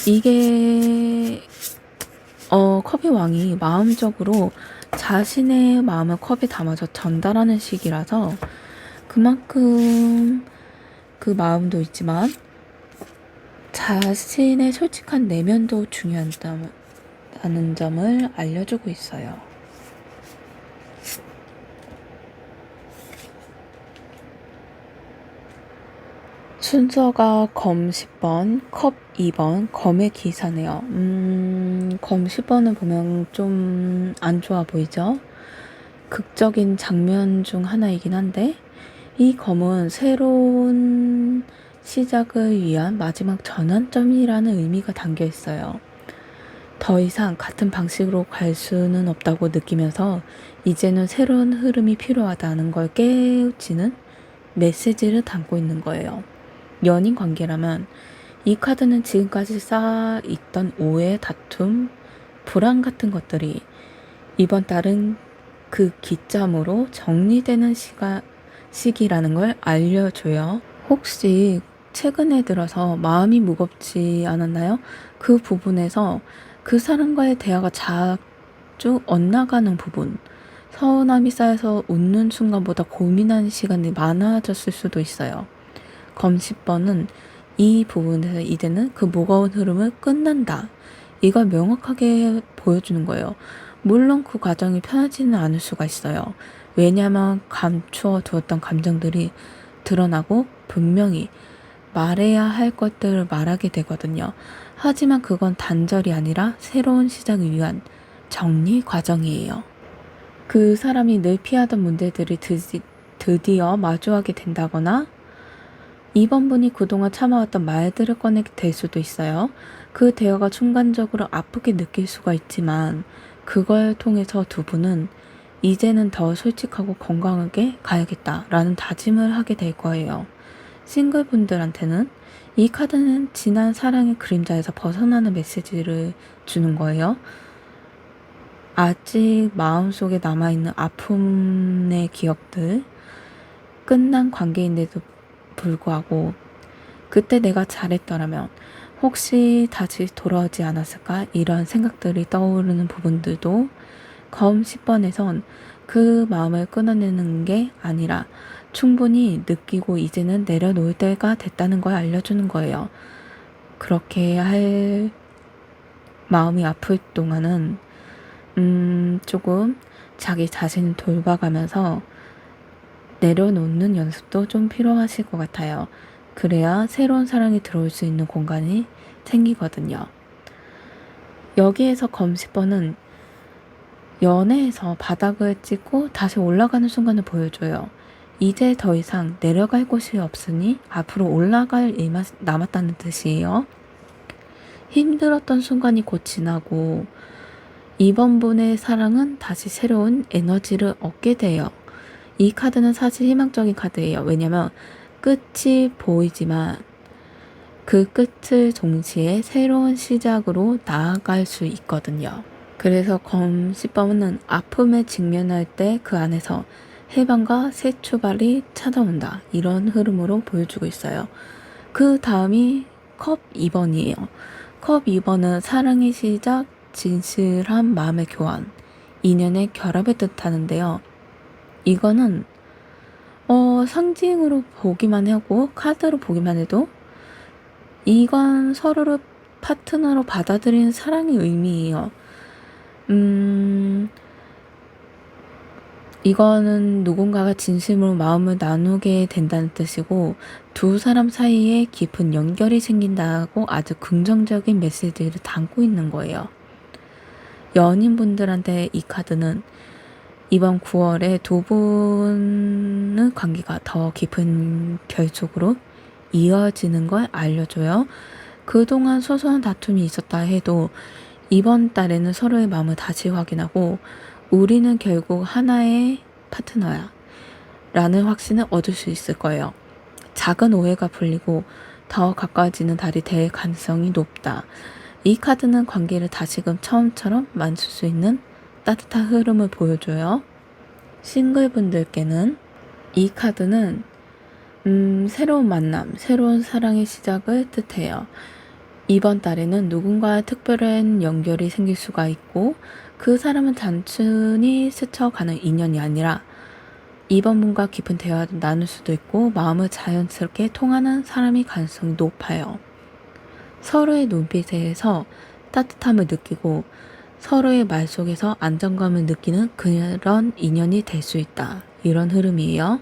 이게 컵의 왕이 마음적으로 자신의 마음을 컵에 담아서 전달하는 식이라서 그만큼 그 마음도 있지만 자신의 솔직한 내면도 중요하다는 점을 알려주고 있어요. 순서가 검 10번, 컵 2번, 검의 기사네요. 검 10번을 보면 좀 안 좋아 보이죠? 극적인 장면 중 하나이긴 한데, 이 검은 새로운 시작을 위한 마지막 전환점이라는 의미가 담겨 있어요. 더 이상 같은 방식으로 갈 수는 없다고 느끼면서 이제는 새로운 흐름이 필요하다는 걸 깨우치는 메시지를 담고 있는 거예요. 연인 관계라면 이 카드는 지금까지 쌓아있던 오해, 다툼, 불안 같은 것들이 이번 달은 그 기점으로 정리되는 시기라는 걸 알려줘요. 혹시 최근에 들어서 마음이 무겁지 않았나요? 그 부분에서 그 사람과의 대화가 자주 엇나가는 부분, 서운함이 쌓여서 웃는 순간보다 고민하는 시간이 많아졌을 수도 있어요. 검 10번은 이 부분에서 이제는 그 무거운 흐름을 끝난다. 이걸 명확하게 보여주는 거예요. 물론 그 과정이 편하지는 않을 수가 있어요. 왜냐하면 감추어 두었던 감정들이 드러나고 분명히 말해야 할 것들을 말하게 되거든요. 하지만 그건 단절이 아니라 새로운 시작을 위한 정리 과정이에요. 그 사람이 늘 피하던 문제들이 드디어 마주하게 된다거나 이번 분이 그동안 참아왔던 말들을 꺼내게 될 수도 있어요. 그 대화가 순간적으로 아프게 느낄 수가 있지만 그걸 통해서 두 분은 이제는 더 솔직하고 건강하게 가야겠다라는 다짐을 하게 될 거예요. 싱글분들한테는 이 카드는 지난 사랑의 그림자에서 벗어나는 메시지를 주는 거예요. 아직 마음속에 남아있는 아픔의 기억들, 끝난 관계인데도 불구하고 그때 내가 잘했더라면 혹시 다시 돌아오지 않았을까? 이런 생각들이 떠오르는 부분들도 검 10번에선 그 마음을 끊어내는 게 아니라 충분히 느끼고 이제는 내려놓을 때가 됐다는 걸 알려주는 거예요. 그렇게 할 마음이 아플 동안은 조금 자기 자신을 돌봐가면서 내려놓는 연습도 좀 필요하실 것 같아요. 그래야 새로운 사랑이 들어올 수 있는 공간이 생기거든요. 여기에서 검 10번은 연애에서 바닥을 찍고 다시 올라가는 순간을 보여줘요. 이제 더 이상 내려갈 곳이 없으니 앞으로 올라갈 일만 남았다는 뜻이에요. 힘들었던 순간이 곧 지나고 이번 분의 사랑은 다시 새로운 에너지를 얻게 돼요. 이 카드는 사실 희망적인 카드예요. 왜냐면 끝이 보이지만 그 끝을 동시에 새로운 시작으로 나아갈 수 있거든요. 그래서 검 10번은 아픔에 직면할 때 그 안에서 해방과 새 출발이 찾아온다. 이런 흐름으로 보여주고 있어요. 그 다음이 컵 2번이에요. 컵 2번은 사랑의 시작, 진실한 마음의 교환, 인연의 결합을 뜻하는데요. 이거는 상징으로 보기만 하고 카드로 보기만 해도 이건 서로를 파트너로 받아들이는 사랑의 의미예요. 이거는 누군가가 진심으로 마음을 나누게 된다는 뜻이고 두 사람 사이에 깊은 연결이 생긴다고 아주 긍정적인 메시지를 담고 있는 거예요. 연인분들한테 이 카드는 이번 9월에 두 분의 관계가 더 깊은 결속으로 이어지는 걸 알려줘요. 그동안 소소한 다툼이 있었다 해도 이번 달에는 서로의 마음을 다시 확인하고 우리는 결국 하나의 파트너야 라는 확신을 얻을 수 있을 거예요. 작은 오해가 풀리고 더 가까워지는 달이 될 가능성이 높다. 이 카드는 관계를 다시금 처음처럼 만들 수 있는 따뜻한 흐름을 보여줘요. 싱글분들께는 이 카드는 새로운 만남, 새로운 사랑의 시작을 뜻해요. 이번 달에는 누군가의 특별한 연결이 생길 수가 있고 그 사람은 단순히 스쳐가는 인연이 아니라 이번 분과 깊은 대화를 나눌 수도 있고 마음을 자연스럽게 통하는 사람이 가능성이 높아요. 서로의 눈빛에서 따뜻함을 느끼고 서로의 말 속에서 안정감을 느끼는 그런 인연이 될 수 있다. 이런 흐름이에요.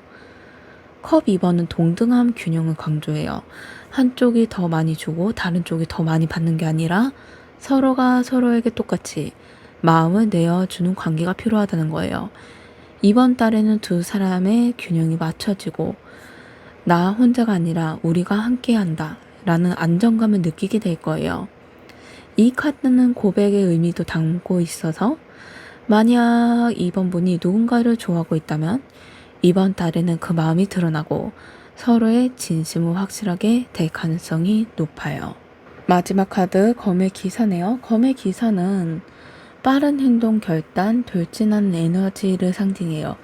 컵 2번은 동등한 균형을 강조해요. 한쪽이 더 많이 주고 다른 쪽이 더 많이 받는 게 아니라 서로가 서로에게 똑같이 마음을 내어주는 관계가 필요하다는 거예요. 이번 달에는 두 사람의 균형이 맞춰지고 나 혼자가 아니라 우리가 함께한다 라는 안정감을 느끼게 될 거예요. 이 카드는 고백의 의미도 담고 있어서 만약 이번 분이 누군가를 좋아하고 있다면 이번 달에는 그 마음이 드러나고 서로의 진심을 확실하게 될 가능성이 높아요. 마지막 카드 검의 기사네요. 검의 기사는 빠른 행동 결단, 돌진하는 에너지를 상징해요.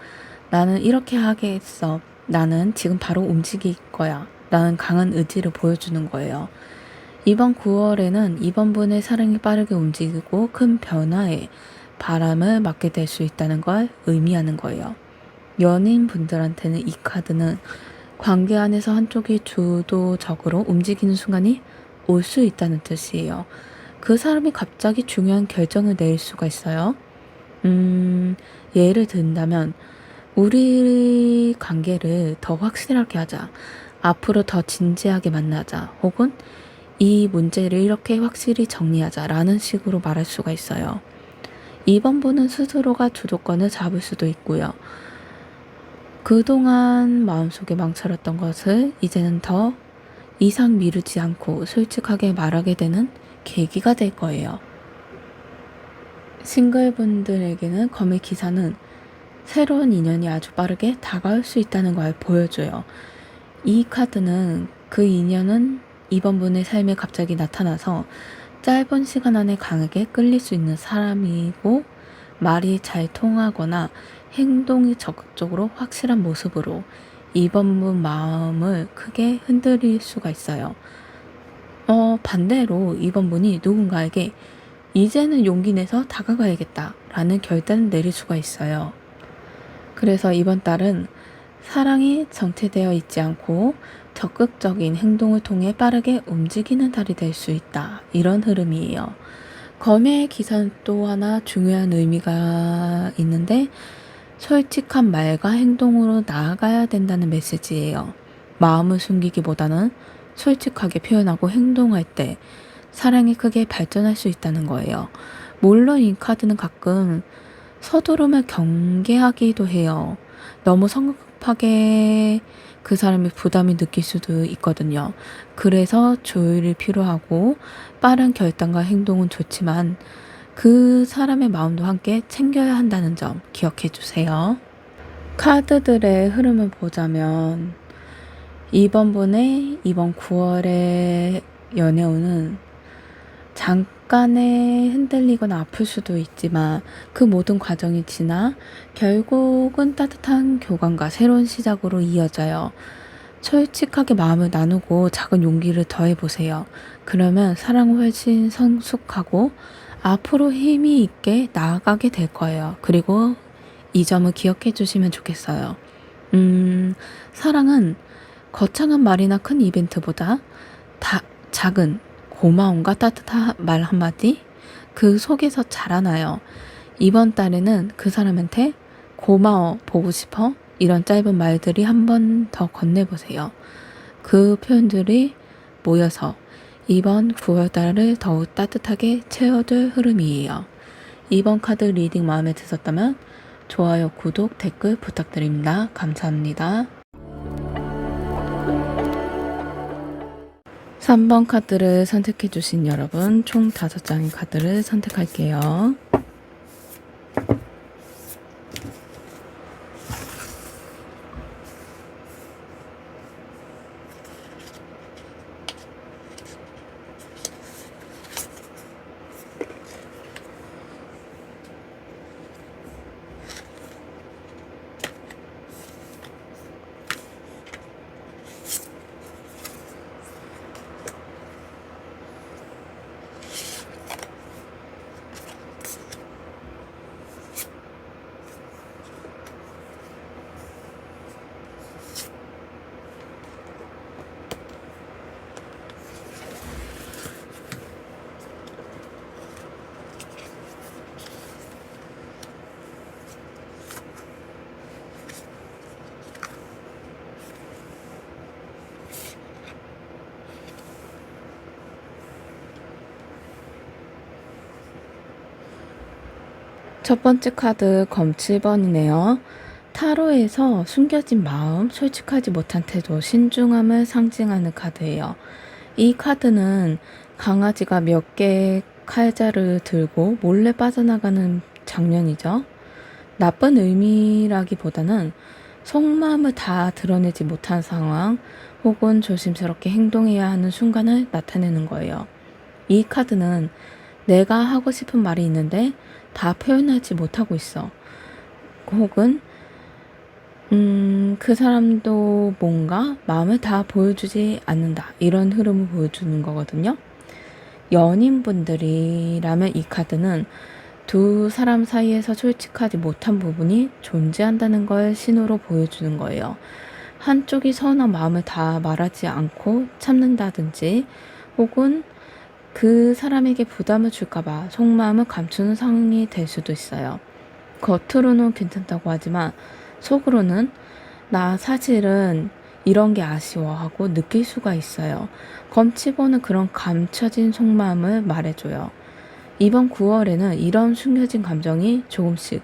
나는 이렇게 하겠어. 나는 지금 바로 움직일 거야. 라는 강한 의지를 보여주는 거예요. 이번 9월에는 이번 분의 사랑이 빠르게 움직이고 큰 변화에 바람을 맞게 될 수 있다는 걸 의미하는 거예요. 연인분들한테는 이 카드는 관계 안에서 한쪽이 주도적으로 움직이는 순간이 올 수 있다는 뜻이에요. 그 사람이 갑자기 중요한 결정을 내릴 수가 있어요. 예를 든다면 우리 관계를 더 확실하게 하자. 앞으로 더 진지하게 만나자. 혹은 이 문제를 이렇게 확실히 정리하자라는 식으로 말할 수가 있어요. 이번 분은 스스로가 주도권을 잡을 수도 있고요. 그동안 마음속에 망설였던 것을 이제는 더 이상 미루지 않고 솔직하게 말하게 되는 계기가 될 거예요. 싱글분들에게는 검의 기사는 새로운 인연이 아주 빠르게 다가올 수 있다는 걸 보여줘요. 이 카드는 그 인연은 이번 분의 삶에 갑자기 나타나서 짧은 시간 안에 강하게 끌릴 수 있는 사람이고 말이 잘 통하거나 행동이 적극적으로 확실한 모습으로 이번 분 마음을 크게 흔들릴 수가 있어요. 반대로 이번 분이 누군가에게 이제는 용기 내서 다가가야겠다 라는 결단을 내릴 수가 있어요. 그래서 이번 달은 사랑이 정체되어 있지 않고 적극적인 행동을 통해 빠르게 움직이는 달이 될 수 있다. 이런 흐름이에요. 검의 기사는 또 하나 중요한 의미가 있는데 솔직한 말과 행동으로 나아가야 된다는 메시지예요. 마음을 숨기기보다는 솔직하게 표현하고 행동할 때 사랑이 크게 발전할 수 있다는 거예요. 물론 이 카드는 가끔 서두름을 경계하기도 해요. 너무 성급하게 그 사람이 부담이 느낄 수도 있거든요. 그래서 조율이 필요하고 빠른 결단과 행동은 좋지만 그 사람의 마음도 함께 챙겨야 한다는 점 기억해 주세요. 카드들의 흐름을 보자면 이번 분의 이번 9월의 연애운은 잠깐의 흔들리거나 아플 수도 있지만 그 모든 과정이 지나 결국은 따뜻한 교감과 새로운 시작으로 이어져요. 솔직하게 마음을 나누고 작은 용기를 더해보세요. 그러면 사랑은 훨씬 성숙하고 앞으로 힘이 있게 나아가게 될 거예요. 그리고 이 점을 기억해 주시면 좋겠어요. 사랑은 거창한 말이나 큰 이벤트보다 작은 고마움과 따뜻한 말 한마디 그 속에서 자라나요. 이번 달에는 그 사람한테 고마워, 보고 싶어 이런 짧은 말들이 한 번 더 건네보세요. 그 표현들이 모여서 이번 9월달을 더욱 따뜻하게 채워줄 흐름이에요. 이번 카드 리딩 마음에 드셨다면 좋아요, 구독, 댓글 부탁드립니다. 감사합니다. 3번 카드를 선택해 주신 여러분 총 5장의 카드를 선택할게요. 첫 번째 카드 검 7번이네요. 타로에서 숨겨진 마음, 솔직하지 못한 태도, 신중함을 상징하는 카드예요. 이 카드는 강아지가 몇 개의 칼자를 들고 몰래 빠져나가는 장면이죠. 나쁜 의미라기보다는 속마음을 다 드러내지 못한 상황 혹은 조심스럽게 행동해야 하는 순간을 나타내는 거예요. 이 카드는 내가 하고 싶은 말이 있는데 다 표현하지 못하고 있어. 혹은 그 사람도 뭔가 마음을 다 보여주지 않는다. 이런 흐름을 보여주는 거거든요. 연인분들이라면 이 카드는 두 사람 사이에서 솔직하지 못한 부분이 존재한다는 걸 신호로 보여주는 거예요. 한쪽이 서운한 마음을 다 말하지 않고 참는다든지 혹은 그 사람에게 부담을 줄까봐 속마음을 감추는 상황이 될 수도 있어요. 겉으로는 괜찮다고 하지만 속으로는 나 사실은 이런 게 아쉬워하고 느낄 수가 있어요. 검치보는 그런 감춰진 속마음을 말해줘요. 이번 9월에는 이런 숨겨진 감정이 조금씩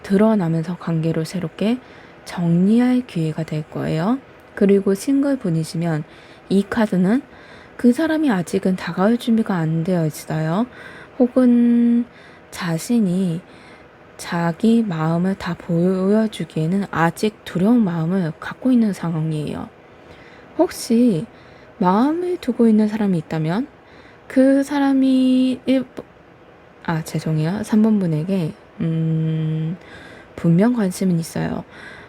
드러나면서 관계를 새롭게 정리할 기회가 될 거예요. 그리고 싱글 분이시면 이 카드는 그 사람이 아직은 다가올 준비가 안 되어 있어요. 혹은 자신이 자기 마음을 다 보여주기에는 아직 두려운 마음을 갖고 있는 상황이에요. 혹시 마음을 두고 있는 사람이 있다면 그 사람이 죄송해요. 3번 분에게 분명 관심은 있어요.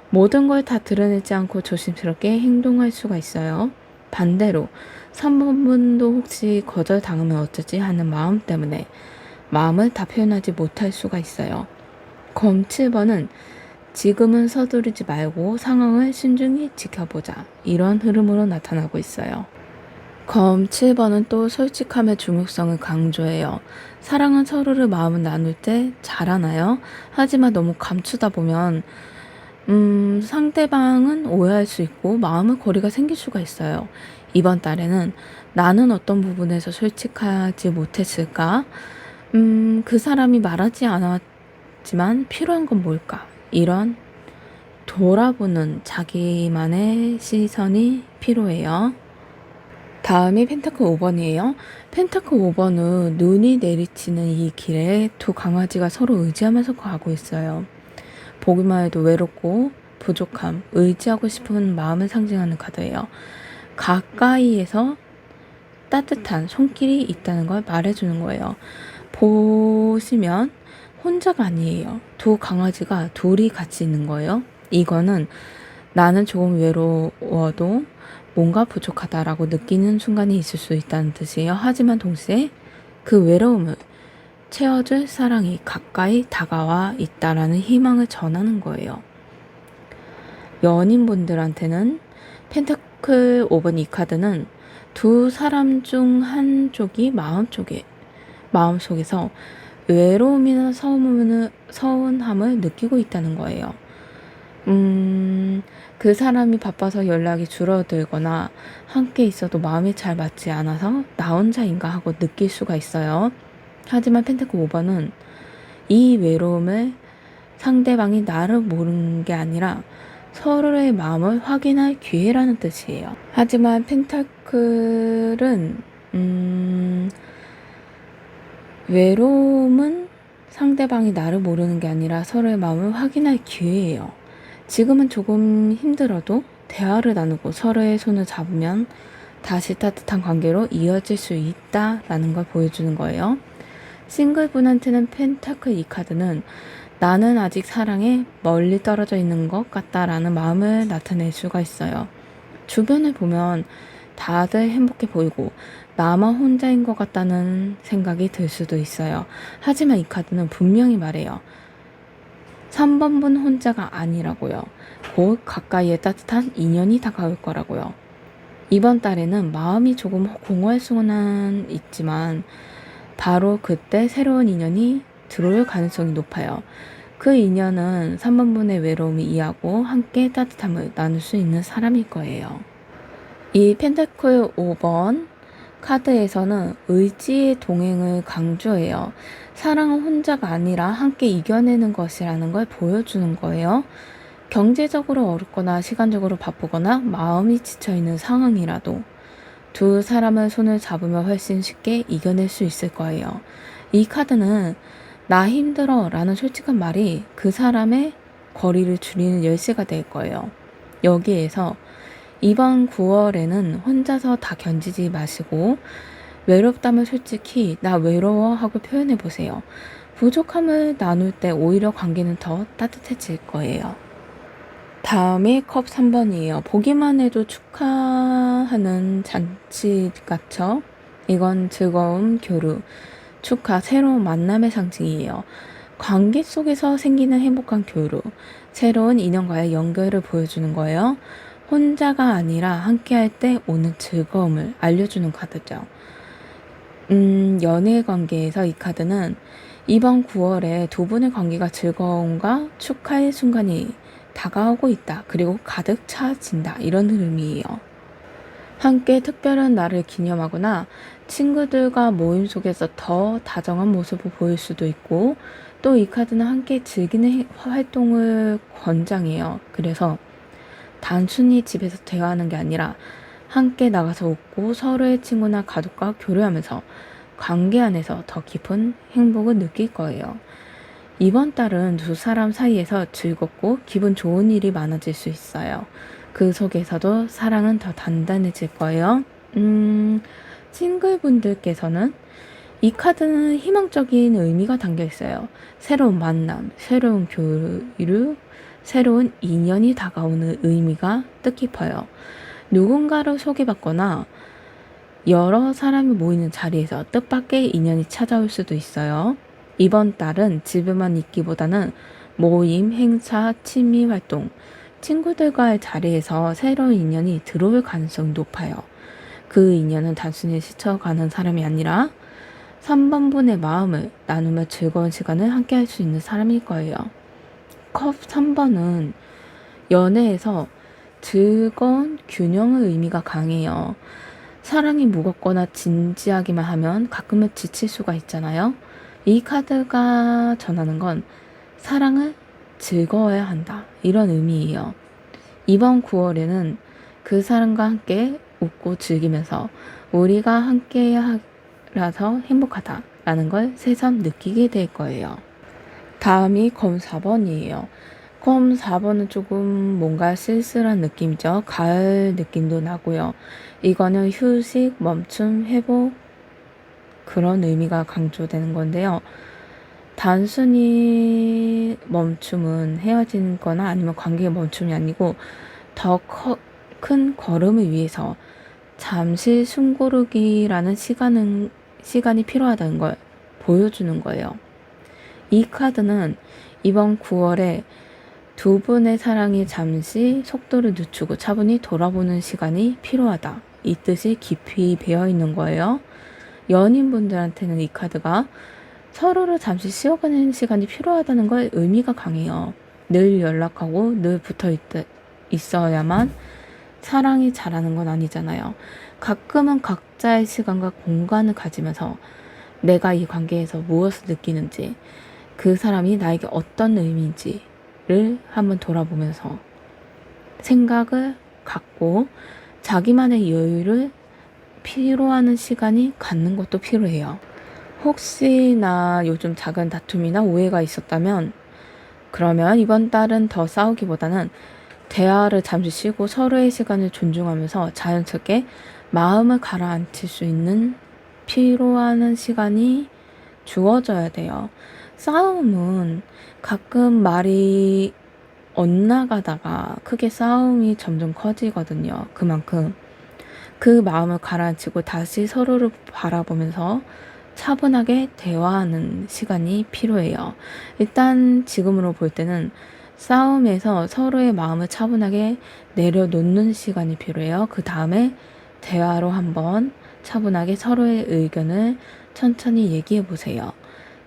모든 걸 다 드러내지 않고 조심스럽게 행동할 수가 있어요. 반대로 3번 분도 혹시 거절당하면 어쩌지 하는 마음 때문에 마음을 다 표현하지 못할 수가 있어요. 검 7번은 지금은 서두르지 말고 상황을 신중히 지켜보자. 이런 흐름으로 나타나고 있어요. 검 7번은 또 솔직함의 중요성을 강조해요. 사랑은 서로를 마음을 나눌 때 잘하나요? 하지만 너무 감추다 보면 상대방은 오해할 수 있고 마음의 거리가 생길 수가 있어요. 이번 달에는 나는 어떤 부분에서 솔직하지 못했을까? 그 사람이 말하지 않았지만 필요한 건 뭘까? 이런 돌아보는 자기만의 시선이 필요해요. 다음이 펜타클 5번이에요. 펜타클 5번은 눈이 내리치는 이 길에 두 강아지가 서로 의지하면서 가고 있어요. 보기만 해도 외롭고 부족함, 의지하고 싶은 마음을 상징하는 카드예요. 가까이에서 따뜻한 손길이 있다는 걸 말해주는 거예요. 보시면 혼자가 아니에요. 두 강아지가 둘이 같이 있는 거예요. 이거는 나는 조금 외로워도 뭔가 부족하다라고 느끼는 순간이 있을 수 있다는 뜻이에요. 하지만 동시에 그 외로움을 채워줄 사랑이 가까이 다가와 있다라는 희망을 전하는 거예요. 연인분들한테는 펜타클 5번 이 카드는 두 사람 중 한쪽이 마음속에서 외로움이나 서운함을 느끼고 있다는 거예요. 그 사람이 바빠서 연락이 줄어들거나 함께 있어도 마음이 잘 맞지 않아서 나 혼자인가 하고 느낄 수가 있어요. 하지만 펜타클 5번은 이 외로움을 상대방이 나를 모르는 게 아니라 서로의 마음을 확인할 기회라는 뜻이에요. 하지만 펜타클은 외로움은 상대방이 나를 모르는 게 아니라 서로의 마음을 확인할 기회예요. 지금은 조금 힘들어도 대화를 나누고 서로의 손을 잡으면 다시 따뜻한 관계로 이어질 수 있다라는 걸 보여주는 거예요. 싱글분한테는 펜타클 이 카드는 나는 아직 사랑에 멀리 떨어져 있는 것 같다라는 마음을 나타낼 수가 있어요. 주변을 보면 다들 행복해 보이고 나만 혼자인 것 같다는 생각이 들 수도 있어요. 하지만 이 카드는 분명히 말해요. 3번 분 혼자가 아니라고요. 곧 가까이에 따뜻한 인연이 다가올 거라고요. 이번 달에는 마음이 조금 공허할 수는 있지만 바로 그때 새로운 인연이 들어올 가능성이 높아요. 그 인연은 3번 분의 외로움을 이해하고 함께 따뜻함을 나눌 수 있는 사람일 거예요. 이 펜타클 5번 카드에서는 의지의 동행을 강조해요. 사랑은 혼자가 아니라 함께 이겨내는 것이라는 걸 보여주는 거예요. 경제적으로 어렵거나 시간적으로 바쁘거나 마음이 지쳐있는 상황이라도 두 사람의 손을 잡으면 훨씬 쉽게 이겨낼 수 있을 거예요. 이 카드는 나 힘들어 라는 솔직한 말이 그 사람의 거리를 줄이는 열쇠가 될 거예요. 여기에서 이번 9월에는 혼자서 다 견디지 마시고 외롭다면 솔직히 나 외로워 하고 표현해 보세요. 부족함을 나눌 때 오히려 관계는 더 따뜻해질 거예요. 다음이 컵 3번이에요. 보기만 해도 축하하는 잔치 같죠? 이건 즐거움, 교류, 축하, 새로운 만남의 상징이에요. 관계 속에서 생기는 행복한 교류, 새로운 인연과의 연결을 보여주는 거예요. 혼자가 아니라 함께할 때 오는 즐거움을 알려주는 카드죠. 연애 관계에서 이 카드는 이번 9월에 두 분의 관계가 즐거움과 축하의 순간이 다가오고 있다. 그리고 가득 차진다. 이런 의미예요. 함께 특별한 날을 기념하거나 친구들과 모임 속에서 더 다정한 모습을 보일 수도 있고 또 이 카드는 함께 즐기는 활동을 권장해요. 그래서 단순히 집에서 대화하는 게 아니라 함께 나가서 웃고 서로의 친구나 가족과 교류하면서 관계 안에서 더 깊은 행복을 느낄 거예요. 이번 달은 두 사람 사이에서 즐겁고 기분 좋은 일이 많아질 수 있어요. 그 속에서도 사랑은 더 단단해질 거예요. 싱글분들께서는 이 카드는 희망적인 의미가 담겨 있어요. 새로운 만남, 새로운 교류, 새로운 인연이 다가오는 의미가 뜻깊어요. 누군가를 소개받거나 여러 사람이 모이는 자리에서 뜻밖의 인연이 찾아올 수도 있어요. 이번 달은 집에만 있기보다는 모임, 행사, 취미 활동, 친구들과의 자리에서 새로운 인연이 들어올 가능성이 높아요. 그 인연은 단순히 스쳐가는 사람이 아니라 3번 분의 마음을 나누며 즐거운 시간을 함께 할 수 있는 사람일 거예요. 컵 3번은 연애에서 즐거운 균형의 의미가 강해요. 사랑이 무겁거나 진지하기만 하면 가끔은 지칠 수가 있잖아요. 이 카드가 전하는 건 사랑을 즐거워야 한다. 이런 의미예요. 이번 9월에는 그 사람과 함께 웃고 즐기면서 우리가 함께라서 행복하다라는 걸 새삼 느끼게 될 거예요. 다음이 검 4번이에요. 검 4번은 조금 뭔가 쓸쓸한 느낌이죠. 가을 느낌도 나고요. 이거는 휴식, 멈춤, 회복 그런 의미가 강조되는 건데요. 단순히 멈춤은 헤어지는 거나 아니면 관계의 멈춤이 아니고 더 큰 걸음을 위해서 잠시 숨 고르기라는 시간이 필요하다는 걸 보여주는 거예요. 이 카드는 이번 9월에 두 분의 사랑이 잠시 속도를 늦추고 차분히 돌아보는 시간이 필요하다. 이 뜻이 깊이 배어 있는 거예요. 연인분들한테는 이 카드가 서로를 잠시 쉬어가는 시간이 필요하다는 걸 의미가 강해요. 늘 연락하고 늘 붙어 있어야만 사랑이 자라는 건 아니잖아요. 가끔은 각자의 시간과 공간을 가지면서 내가 이 관계에서 무엇을 느끼는지 그 사람이 나에게 어떤 의미인지를 한번 돌아보면서 생각을 갖고 자기만의 여유를 필요하는 시간이 갖는 것도 필요해요. 혹시나 요즘 작은 다툼이나 오해가 있었다면 그러면 이번 달은 더 싸우기보다는 대화를 잠시 쉬고 서로의 시간을 존중하면서 자연스럽게 마음을 가라앉힐 수 있는 필요한 시간이 주어져야 돼요. 싸움은 가끔 말이 엇나가다가 크게 싸움이 점점 커지거든요. 그만큼 그 마음을 가라앉히고 다시 서로를 바라보면서 차분하게 대화하는 시간이 필요해요. 일단 지금으로 볼 때는 싸움에서 서로의 마음을 차분하게 내려놓는 시간이 필요해요. 그 다음에 대화로 한번 차분하게 서로의 의견을 천천히 얘기해 보세요.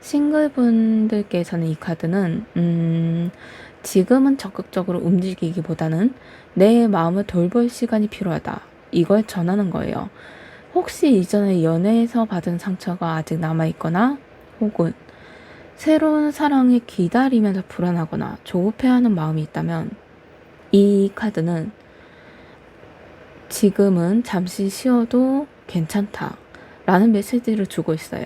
싱글분들께서는 이 카드는 지금은 적극적으로 움직이기보다는 내 마음을 돌볼 시간이 필요하다. 이걸 전하는 거예요. 혹시 이전에 연애에서 받은 상처가 아직 남아있거나 혹은 새로운 사랑을 기다리면서 불안하거나 조급해하는 마음이 있다면 이 카드는 지금은 잠시 쉬어도 괜찮다 라는 메시지를 주고 있어요.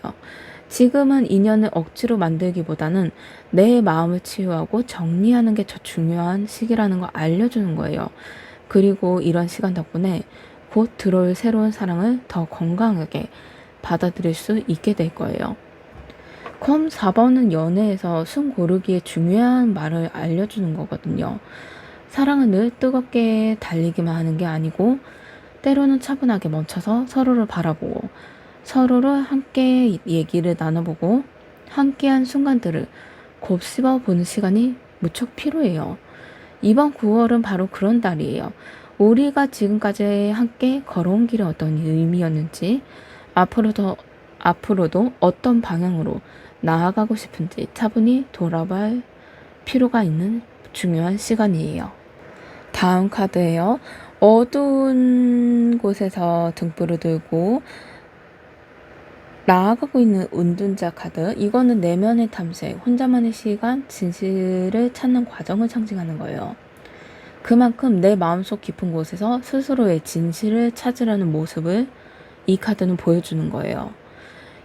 지금은 인연을 억지로 만들기보다는 내 마음을 치유하고 정리하는 게 더 중요한 시기라는 걸 알려주는 거예요. 그리고 이런 시간 덕분에 곧 들어올 새로운 사랑을 더 건강하게 받아들일 수 있게 될 거예요. 그럼 4번은 연애에서 숨 고르기에 중요한 말을 알려주는 거거든요. 사랑은 늘 뜨겁게 달리기만 하는 게 아니고 때로는 차분하게 멈춰서 서로를 바라보고 서로를 함께 얘기를 나눠보고 함께한 순간들을 곱씹어 보는 시간이 무척 필요해요. 이번 9월은 바로 그런 달이에요. 우리가 지금까지 함께 걸어온 길이 어떤 의미였는지 앞으로도 어떤 방향으로 나아가고 싶은지 차분히 돌아볼 필요가 있는 중요한 시간이에요. 다음 카드예요. 어두운 곳에서 등불을 들고 나아가고 있는 운둔자 카드. 이거는 내면의 탐색, 혼자만의 시간, 진실을 찾는 과정을 상징하는 거예요. 그만큼 내 마음속 깊은 곳에서 스스로의 진실을 찾으려는 모습을 이 카드는 보여주는 거예요.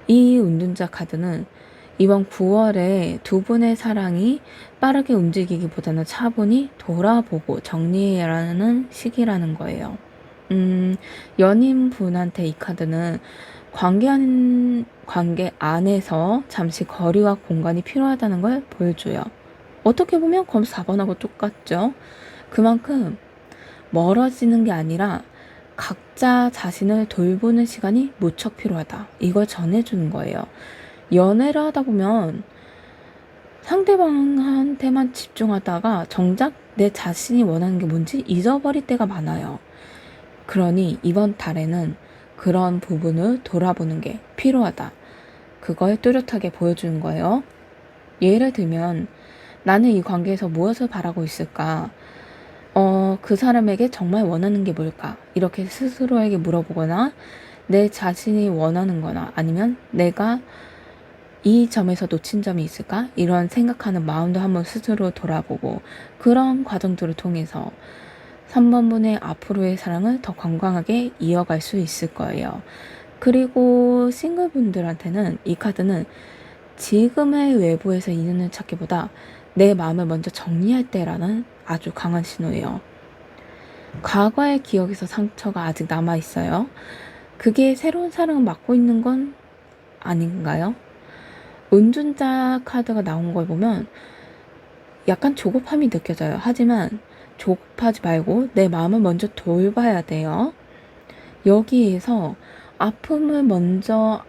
이 운둔자 카드는 이번 9월에 두 분의 사랑이 빠르게 움직이기보다는 차분히 돌아보고 정리해라는 시기라는 거예요. 연인분한테 이 카드는 관계 안에서 잠시 거리와 공간이 필요하다는 걸 보여줘요. 어떻게 보면 검 4번하고 똑같죠. 그만큼 멀어지는 게 아니라 각자 자신을 돌보는 시간이 무척 필요하다. 이걸 전해주는 거예요. 연애를 하다 보면 상대방한테만 집중하다가 정작 내 자신이 원하는 게 뭔지 잊어버릴 때가 많아요. 그러니 이번 달에는 그런 부분을 돌아보는 게 필요하다. 그걸 뚜렷하게 보여주는 거예요. 예를 들면 나는 이 관계에서 무엇을 바라고 있을까? 그 사람에게 정말 원하는 게 뭘까? 이렇게 스스로에게 물어보거나 내 자신이 원하는 거나 아니면 내가 이 점에서 놓친 점이 있을까? 이런 생각하는 마음도 한번 스스로 돌아보고 그런 과정들을 통해서 3번분의 앞으로의 사랑을 더 건강하게 이어갈 수 있을 거예요. 그리고 싱글분들한테는 이 카드는 지금의 외부에서 인연을 찾기보다 내 마음을 먼저 정리할 때라는 아주 강한 신호예요. 과거의 기억에서 상처가 아직 남아있어요. 그게 새로운 사랑을 맡고 있는 건 아닌가요? 운둔자 카드가 나온 걸 보면 약간 조급함이 느껴져요. 하지만 조급하지 말고 내 마음을 먼저 돌봐야 돼요. 여기에서 아픔을 먼저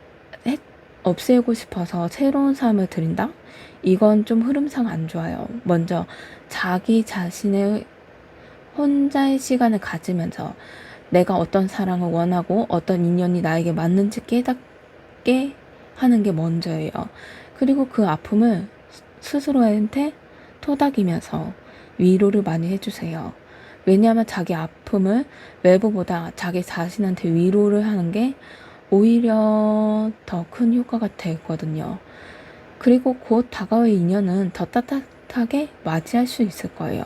없애고 싶어서 새로운 삶을 드린다? 이건 좀 흐름상 안 좋아요. 먼저 자기 자신의 혼자의 시간을 가지면서 내가 어떤 사랑을 원하고 어떤 인연이 나에게 맞는지 깨닫게 하는 게 먼저예요. 그리고 그 아픔을 스스로한테 토닥이면서 위로를 많이 해주세요. 왜냐하면 자기 아픔을 외부보다 자기 자신한테 위로를 하는 게 오히려 더 큰 효과가 되거든요. 그리고 곧 다가올 인연은 더 따뜻하게 맞이할 수 있을 거예요.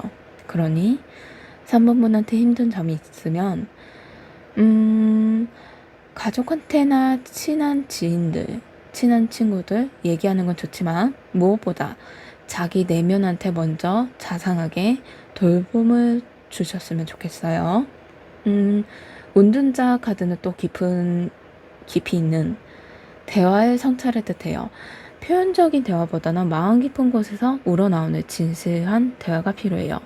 그러니 3번분한테 힘든 점이 있으면 가족한테나 친한 지인들, 친한 친구들 얘기하는 건 좋지만 무엇보다 자기 내면한테 먼저 자상하게 돌봄을 주셨으면 좋겠어요. 운둔자 카드는 또 깊이 있는 대화의 성찰을 뜻해요. 표현적인 대화보다는 마음 깊은 곳에서 우러나오는 진실한 대화가 필요해요.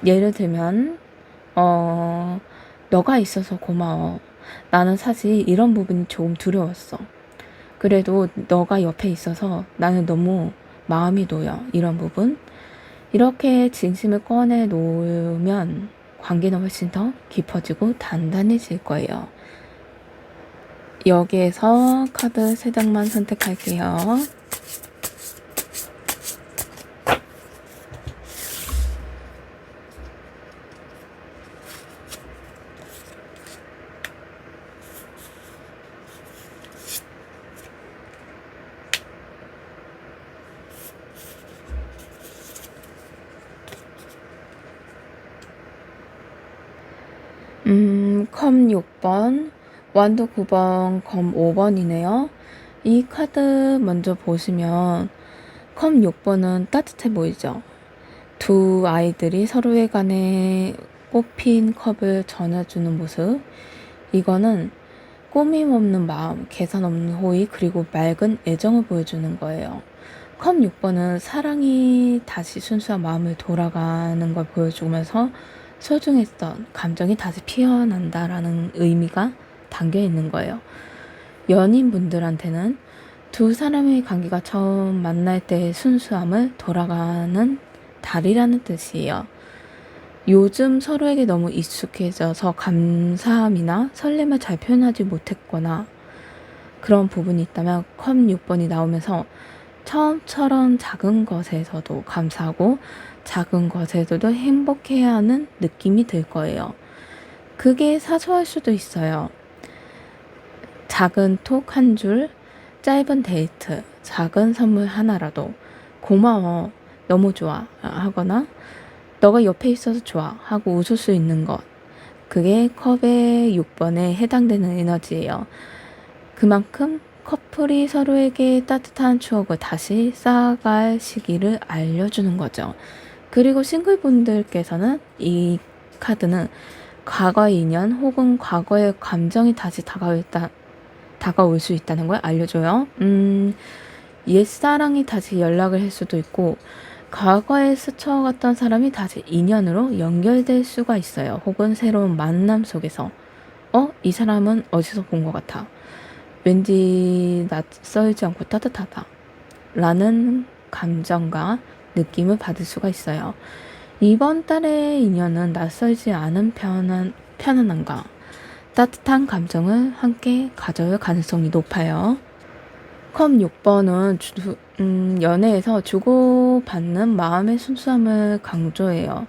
예를 들면 너가 있어서 고마워. 나는 사실 이런 부분이 조금 두려웠어. 그래도 너가 옆에 있어서 나는 너무 마음이 놓여. 이런 부분. 이렇게 진심을 꺼내 놓으면 관계는 훨씬 더 깊어지고 단단해질 거예요. 여기에서 카드 3장만 선택할게요. 컴 6번, 완도 9번, 검 5번이네요. 이 카드 먼저 보시면 컴 6번은 따뜻해 보이죠? 두 아이들이 서로에 간에 꽃핀 컵을 전해주는 모습. 이거는 꾸밈 없는 마음, 계산 없는 호의, 그리고 맑은 애정을 보여주는 거예요. 컵 6번은 사랑이 다시 순수한 마음을 돌아가는 걸 보여주면서 소중했던 감정이 다시 피어난다라는 의미가 담겨 있는 거예요. 연인분들한테는 두 사람의 관계가 처음 만날 때의 순수함을 돌아가는 달이라는 뜻이에요. 요즘 서로에게 너무 익숙해져서 감사함이나 설렘을 잘 표현하지 못했거나 그런 부분이 있다면 컵 6번이 나오면서 처음처럼 작은 것에서도 감사하고 작은 것에서도 행복해야 하는 느낌이 들 거예요. 그게 사소할 수도 있어요. 작은 톡 한 줄, 짧은 데이트, 작은 선물 하나라도 고마워, 너무 좋아 하거나 너가 옆에 있어서 좋아 하고 웃을 수 있는 것. 그게 컵의 6번에 해당되는 에너지예요. 그만큼 커플이 서로에게 따뜻한 추억을 다시 쌓아갈 시기를 알려주는 거죠. 그리고 싱글분들께서는 이 카드는 과거의 인연 혹은 과거의 감정이 다시 다가올 수 있다는 걸 알려줘요. 옛사랑이 다시 연락을 할 수도 있고 과거에 스쳐갔던 사람이 다시 인연으로 연결될 수가 있어요. 혹은 새로운 만남 속에서 이 사람은 어디서 본 것 같아. 왠지 낯설지 않고 따뜻하다. 라는 감정과 느낌을 받을 수가 있어요. 이번 달의 인연은 낯설지 않은 편안함과 따뜻한 감정을 함께 가져올 가능성이 높아요. 컵 6번은 연애에서 주고받는 마음의 순수함을 강조해요.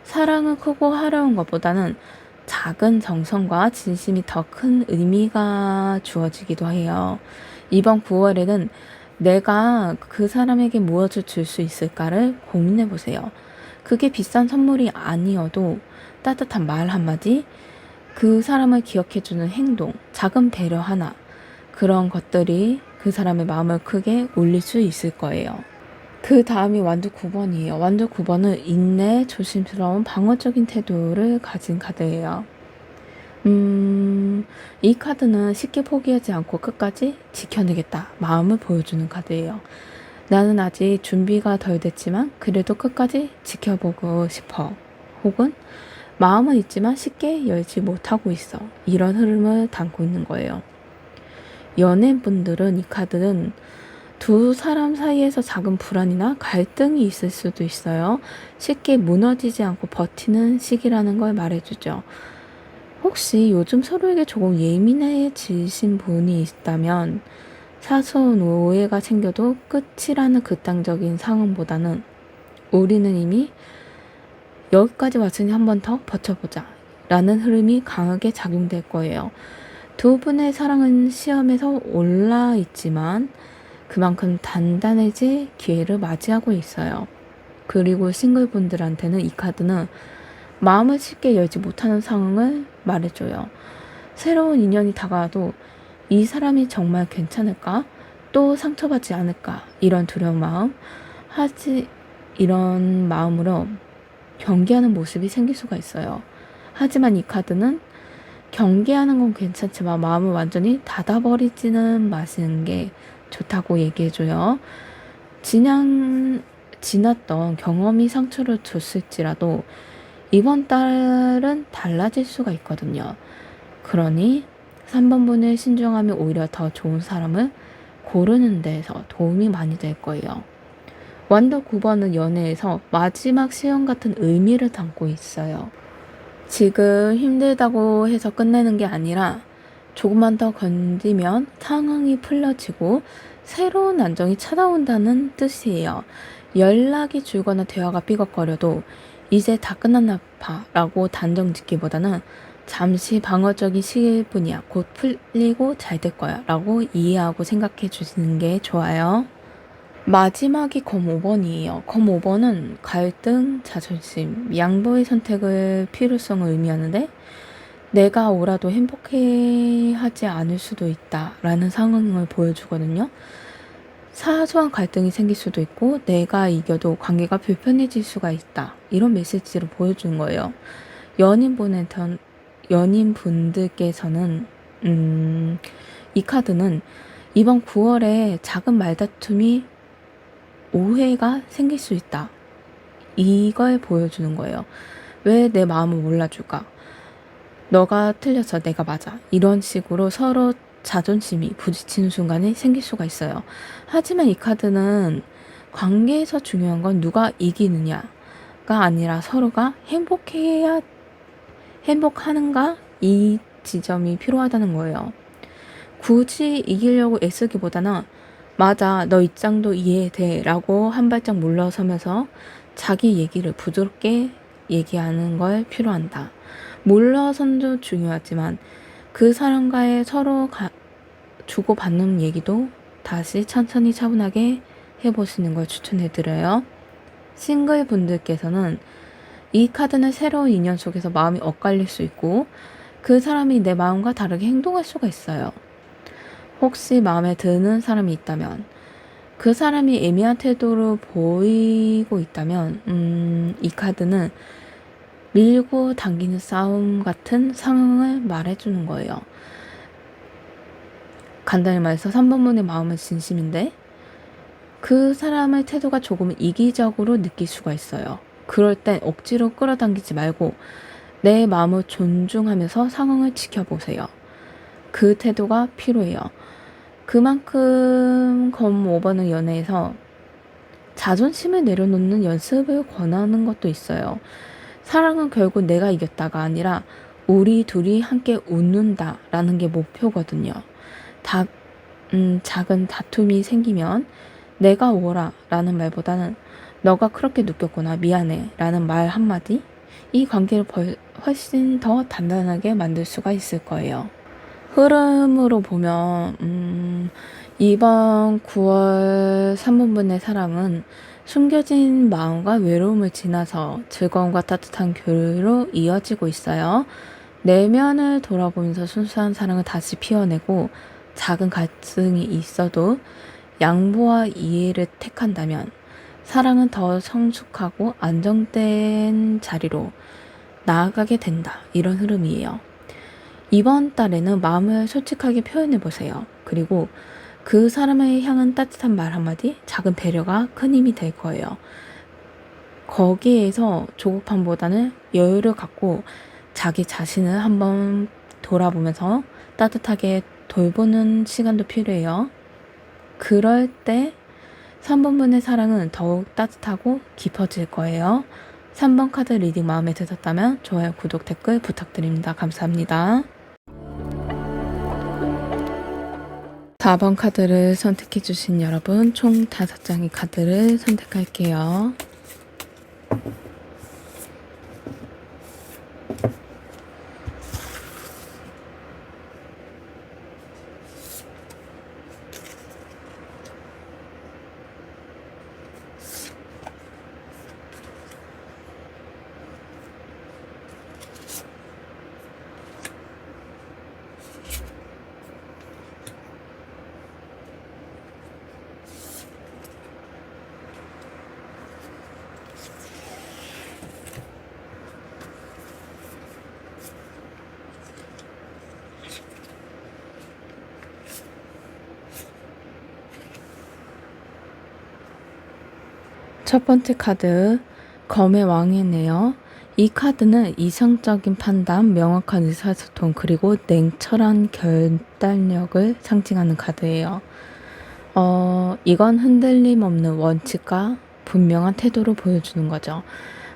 사랑은 크고 화려한 것보다는 작은 정성과 진심이 더 큰 의미가 주어지기도 해요. 이번 9월에는 내가 그 사람에게 무엇을 줄 수 있을까를 고민해 보세요. 그게 비싼 선물이 아니어도 따뜻한 말 한마디, 그 사람을 기억해주는 행동, 작은 배려 하나, 그런 것들이 그 사람의 마음을 크게 울릴 수 있을 거예요. 그 다음이 완두 9번이에요. 완두 9번은 인내, 조심스러운 방어적인 태도를 가진 카드예요. 이 카드는 쉽게 포기하지 않고 끝까지 지켜내겠다 마음을 보여주는 카드예요. 나는 아직 준비가 덜 됐지만 그래도 끝까지 지켜보고 싶어. 혹은 마음은 있지만 쉽게 열지 못하고 있어. 이런 흐름을 담고 있는 거예요. 연예인분들은 이 카드는 두 사람 사이에서 작은 불안이나 갈등이 있을 수도 있어요. 쉽게 무너지지 않고 버티는 시기라는 걸 말해주죠. 혹시 요즘 서로에게 조금 예민해지신 분이 있다면 사소한 오해가 생겨도 끝이라는 극단적인 상황보다는 우리는 이미 여기까지 왔으니 한 번 더 버텨보자 라는 흐름이 강하게 작용될 거예요. 두 분의 사랑은 시험에서 올라 있지만 그만큼 단단해질 기회를 맞이하고 있어요. 그리고 싱글분들한테는 이 카드는 마음을 쉽게 열지 못하는 상황을 말해줘요. 새로운 인연이 다가와도 이 사람이 정말 괜찮을까? 또 상처받지 않을까? 이런 두려운 마음, 이런 마음으로 경계하는 모습이 생길 수가 있어요. 하지만 이 카드는 경계하는 건 괜찮지만 마음을 완전히 닫아버리지는 마시는 게 좋다고 얘기해줘요. 지났던 경험이 상처를 줬을지라도 이번 달은 달라질 수가 있거든요. 그러니 3번분의 신중함이 오히려 더 좋은 사람을 고르는 데에서 도움이 많이 될 거예요. 완도 9번은 연애에서 마지막 시험 같은 의미를 담고 있어요. 지금 힘들다고 해서 끝내는 게 아니라 조금만 더 견디면 상황이 풀려지고 새로운 안정이 찾아온다는 뜻이에요. 연락이 줄거나 대화가 삐걱거려도 이제 다 끝났나 봐 라고 단정 짓기보다는 잠시 방어적인 시기일 뿐이야. 곧 풀리고 잘 될 거야 라고 이해하고 생각해 주시는 게 좋아요. 마지막이 검 5번이에요. 검 5번은 갈등, 자존심, 양보의 선택을 필요성을 의미하는데 내가 오라도 행복해하지 않을 수도 있다라는 상황을 보여주거든요. 사소한 갈등이 생길 수도 있고 내가 이겨도 관계가 불편해질 수가 있다. 이런 메시지를 보여주는 거예요. 연인분들께서는 이 카드는 이번 9월에 작은 말다툼이 오해가 생길 수 있다. 이걸 보여주는 거예요. 왜 내 마음을 몰라줄까? 너가 틀려서 내가 맞아. 이런 식으로 서로 자존심이 부딪히는 순간이 생길 수가 있어요. 하지만 이 카드는 관계에서 중요한 건 누가 이기느냐가 아니라 서로가 행복하는가? 이 지점이 필요하다는 거예요. 굳이 이기려고 애쓰기보다는 맞아, 너 입장도 이해돼 라고 한 발짝 물러서면서 자기 얘기를 부드럽게 얘기하는 걸 필요한다. 물러선도 중요하지만 그 사람과의 서로 주고받는 얘기도 다시 천천히 차분하게 해보시는 걸 추천해드려요. 싱글 분들께서는 이 카드는 새로운 인연 속에서 마음이 엇갈릴 수 있고 그 사람이 내 마음과 다르게 행동할 수가 있어요. 혹시 마음에 드는 사람이 있다면 그 사람이 애매한 태도를 보이고 있다면 이 카드는 밀고 당기는 싸움 같은 상황을 말해주는 거예요. 간단히 말해서 3번분의 마음은 진심인데 그 사람의 태도가 조금 이기적으로 느낄 수가 있어요. 그럴 땐 억지로 끌어당기지 말고 내 마음을 존중하면서 상황을 지켜보세요. 그 태도가 필요해요. 그만큼 검 5번의 연애에서 자존심을 내려놓는 연습을 권하는 것도 있어요. 사랑은 결국 내가 이겼다가 아니라 우리 둘이 함께 웃는다라는 게 목표거든요. 작은 다툼이 생기면 내가 오라 라는 말보다는 너가 그렇게 느꼈구나 미안해 라는 말 한마디 이 관계를 훨씬 더 단단하게 만들 수가 있을 거예요. 흐름으로 보면 이번 9월 3분분의 사랑은 숨겨진 마음과 외로움을 지나서 즐거움과 따뜻한 교류로 이어지고 있어요. 내면을 돌아보면서 순수한 사랑을 다시 피워내고 작은 갈등이 있어도 양보와 이해를 택한다면 사랑은 더 성숙하고 안정된 자리로 나아가게 된다. 이런 흐름이에요. 이번 달에는 마음을 솔직하게 표현해보세요. 그리고 그 사람을 향한 따뜻한 말 한마디, 작은 배려가 큰 힘이 될 거예요. 거기에서 조급함보다는 여유를 갖고 자기 자신을 한번 돌아보면서 따뜻하게 돌보는 시간도 필요해요. 그럴 때 3번분의 사랑은 더욱 따뜻하고 깊어질 거예요. 3번 카드 리딩 마음에 드셨다면 좋아요, 구독, 댓글 부탁드립니다. 감사합니다. 4번 카드를 선택해주신 여러분, 총 5장의 카드를 선택할게요. 첫 번째 카드, 검의 왕이네요. 이 카드는 이성적인 판단, 명확한 의사소통, 그리고 냉철한 결단력을 상징하는 카드예요. 이건 흔들림 없는 원칙과 분명한 태도를 보여주는 거죠.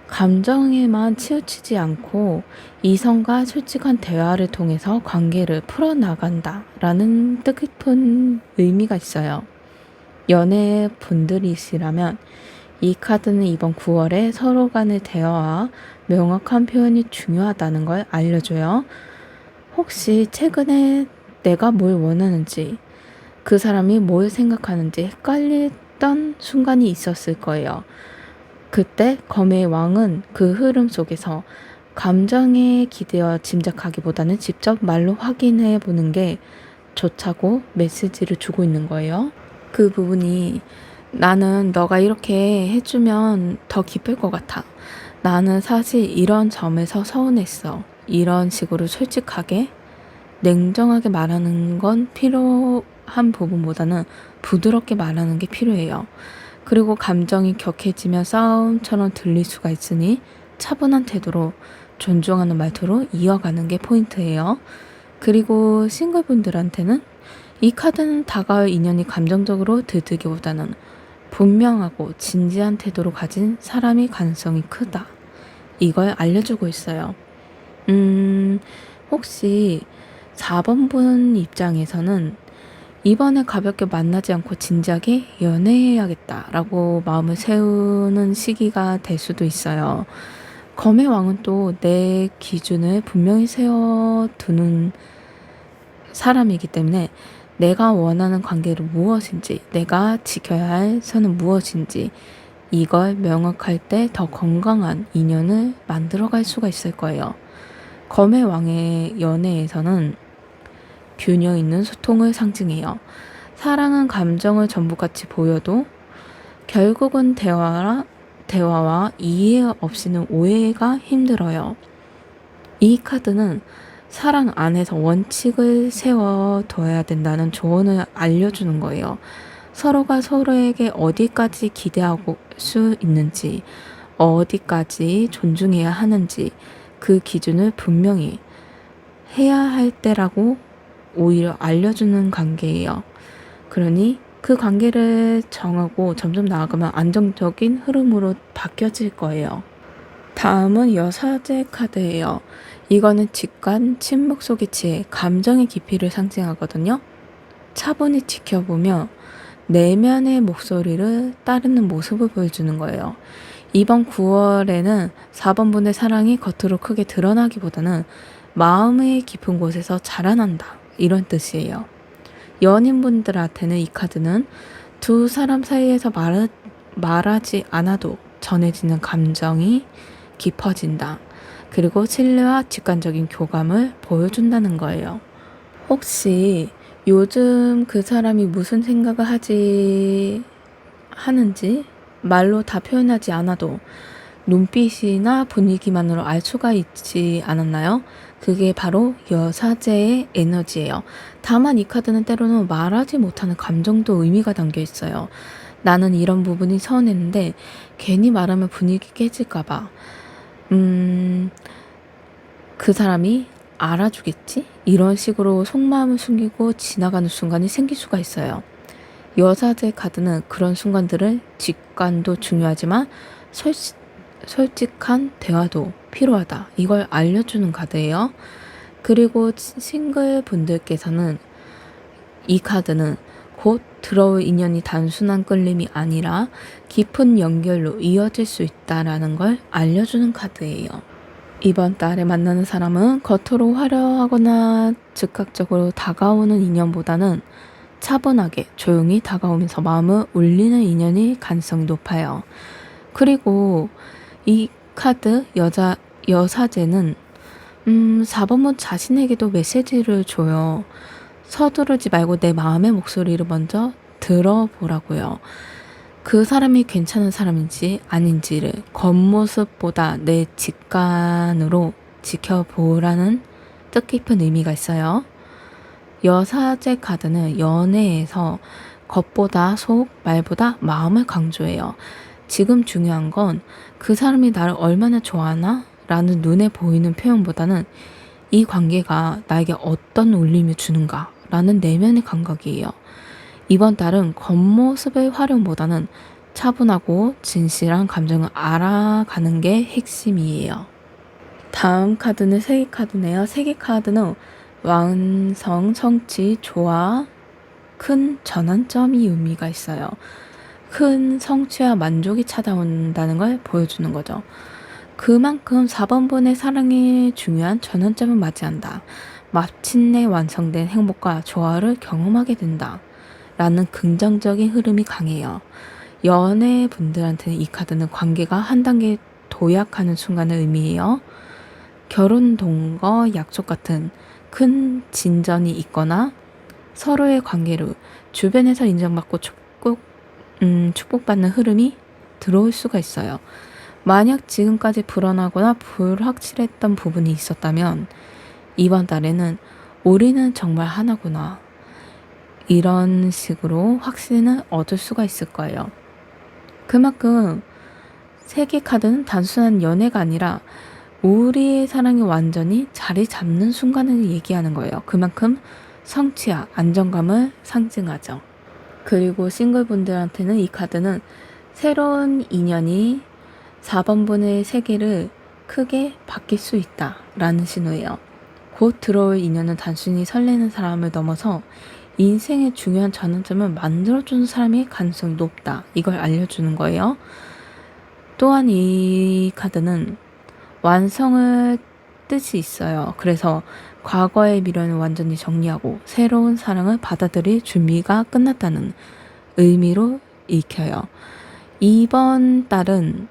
감정에만 치우치지 않고 이성과 솔직한 대화를 통해서 관계를 풀어나간다라는 뜻깊은 의미가 있어요. 연애 분들이시라면 이 카드는 이번 9월에 서로 간의 대화와 명확한 표현이 중요하다는 걸 알려줘요. 혹시 최근에 내가 뭘 원하는지, 그 사람이 뭘 생각하는지 헷갈렸던 순간이 있었을 거예요. 그때 검의 왕은 그 흐름 속에서 감정에 기대어 짐작하기보다는 직접 말로 확인해 보는 게 좋다고 메시지를 주고 있는 거예요. 그 부분이 나는 너가 이렇게 해주면 더 기쁠 것 같아. 나는 사실 이런 점에서 서운했어. 이런 식으로 솔직하게 냉정하게 말하는 건 필요한 부분보다는 부드럽게 말하는 게 필요해요. 그리고 감정이 격해지면 싸움처럼 들릴 수가 있으니 차분한 태도로 존중하는 말투로 이어가는 게 포인트예요. 그리고 싱글분들한테는 이 카드는 다가올 인연이 감정적으로 들뜨기보다는 분명하고 진지한 태도로 가진 사람이 가능성이 크다. 이걸 알려주고 있어요. 혹시 4번 분 입장에서는 이번에 가볍게 만나지 않고 진지하게 연애해야겠다라고 마음을 세우는 시기가 될 수도 있어요. 검의 왕은 또 내 기준을 분명히 세워두는 사람이기 때문에 내가 원하는 관계를 무엇인지, 내가 지켜야 할 선은 무엇인지 이걸 명확할 때 더 건강한 인연을 만들어갈 수가 있을 거예요. 검의 왕의 연애에서는 균형 있는 소통을 상징해요. 사랑은 감정을 전부같이 보여도 결국은 대화와 이해 없이는 오해가 힘들어요. 이 카드는 사랑 안에서 원칙을 세워둬야 된다는 조언을 알려주는 거예요. 서로가 서로에게 어디까지 기대하고 수 있는지, 어디까지 존중해야 하는지 그 기준을 분명히 해야 할 때라고 오히려 알려주는 관계예요. 그러니 그 관계를 정하고 점점 나아가면 안정적인 흐름으로 바뀌어질 거예요. 다음은 여사제 카드예요. 이거는 직관, 침묵 속의 지혜, 감정의 깊이를 상징하거든요. 차분히 지켜보며 내면의 목소리를 따르는 모습을 보여주는 거예요. 이번 9월에는 4번 분의 사랑이 겉으로 크게 드러나기보다는 마음의 깊은 곳에서 자라난다. 이런 뜻이에요. 연인분들한테는 이 카드는 두 사람 사이에서 말하지 않아도 전해지는 감정이 깊어진다. 그리고 신뢰와 직관적인 교감을 보여준다는 거예요. 혹시 요즘 그 사람이 무슨 생각을 하는지 말로 다 표현하지 않아도 눈빛이나 분위기만으로 알 수가 있지 않았나요? 그게 바로 여사제의 에너지예요. 다만 이 카드는 때로는 말하지 못하는 감정도 의미가 담겨 있어요. 나는 이런 부분이 서운했는데 괜히 말하면 분위기 깨질까봐 그 사람이 알아주겠지? 이런 식으로 속마음을 숨기고 지나가는 순간이 생길 수가 있어요. 여사제 카드는 그런 순간들을 직관도 중요하지만 솔직한 대화도 필요하다. 이걸 알려주는 카드예요. 그리고 싱글 분들께서는 이 카드는 곧 들어올 인연이 단순한 끌림이 아니라 깊은 연결로 이어질 수 있다라는 걸 알려주는 카드예요. 이번 달에 만나는 사람은 겉으로 화려하거나 즉각적으로 다가오는 인연보다는 차분하게 조용히 다가오면서 마음을 울리는 인연이 가능성이 높아요. 그리고 이 카드 여사제는 4번분 자신에게도 메시지를 줘요. 서두르지 말고 내 마음의 목소리를 먼저 들어보라고요. 그 사람이 괜찮은 사람인지 아닌지를 겉모습보다 내 직관으로 지켜보라는 뜻깊은 의미가 있어요. 여사제 카드는 연애에서 겉보다 속, 말보다 마음을 강조해요. 지금 중요한 건 그 사람이 나를 얼마나 좋아하나? 라는 눈에 보이는 표현보다는 이 관계가 나에게 어떤 울림을 주는가? 라는 내면의 감각이에요. 이번 달은 겉모습의 활용보다는 차분하고 진실한 감정을 알아가는 게 핵심이에요. 다음 카드는 세계 카드네요. 세계 카드는 완성, 성취, 조화, 큰 전환점이 의미가 있어요. 큰 성취와 만족이 찾아온다는 걸 보여주는 거죠. 그만큼 4번분의 사랑이 중요한 전환점을 맞이한다. 마침내 완성된 행복과 조화를 경험하게 된다. 라는 긍정적인 흐름이 강해요. 연애분들한테는 이 카드는 관계가 한 단계 도약하는 순간을 의미해요. 결혼 동거 약속 같은 큰 진전이 있거나 서로의 관계로 주변에서 인정받고 축복받는 흐름이 들어올 수가 있어요. 만약 지금까지 불안하거나 불확실했던 부분이 있었다면 이번 달에는 우리는 정말 하나구나, 이런 식으로 확신을 얻을 수가 있을 거예요. 그만큼 세계 카드는 단순한 연애가 아니라 우리의 사랑이 완전히 자리 잡는 순간을 얘기하는 거예요. 그만큼 성취와 안정감을 상징하죠. 그리고 싱글분들한테는 이 카드는 새로운 인연이 4번분의 세계를 크게 바뀔 수 있다 라는 신호예요. 곧 들어올 인연은 단순히 설레는 사람을 넘어서 인생의 중요한 전환점을 만들어주는 사람의 가능성이 높다, 이걸 알려주는 거예요. 또한 이 카드는 완성을 뜻이 있어요. 그래서 과거의 미련을 완전히 정리하고 새로운 사랑을 받아들일 준비가 끝났다는 의미로 읽혀요. 이번 달은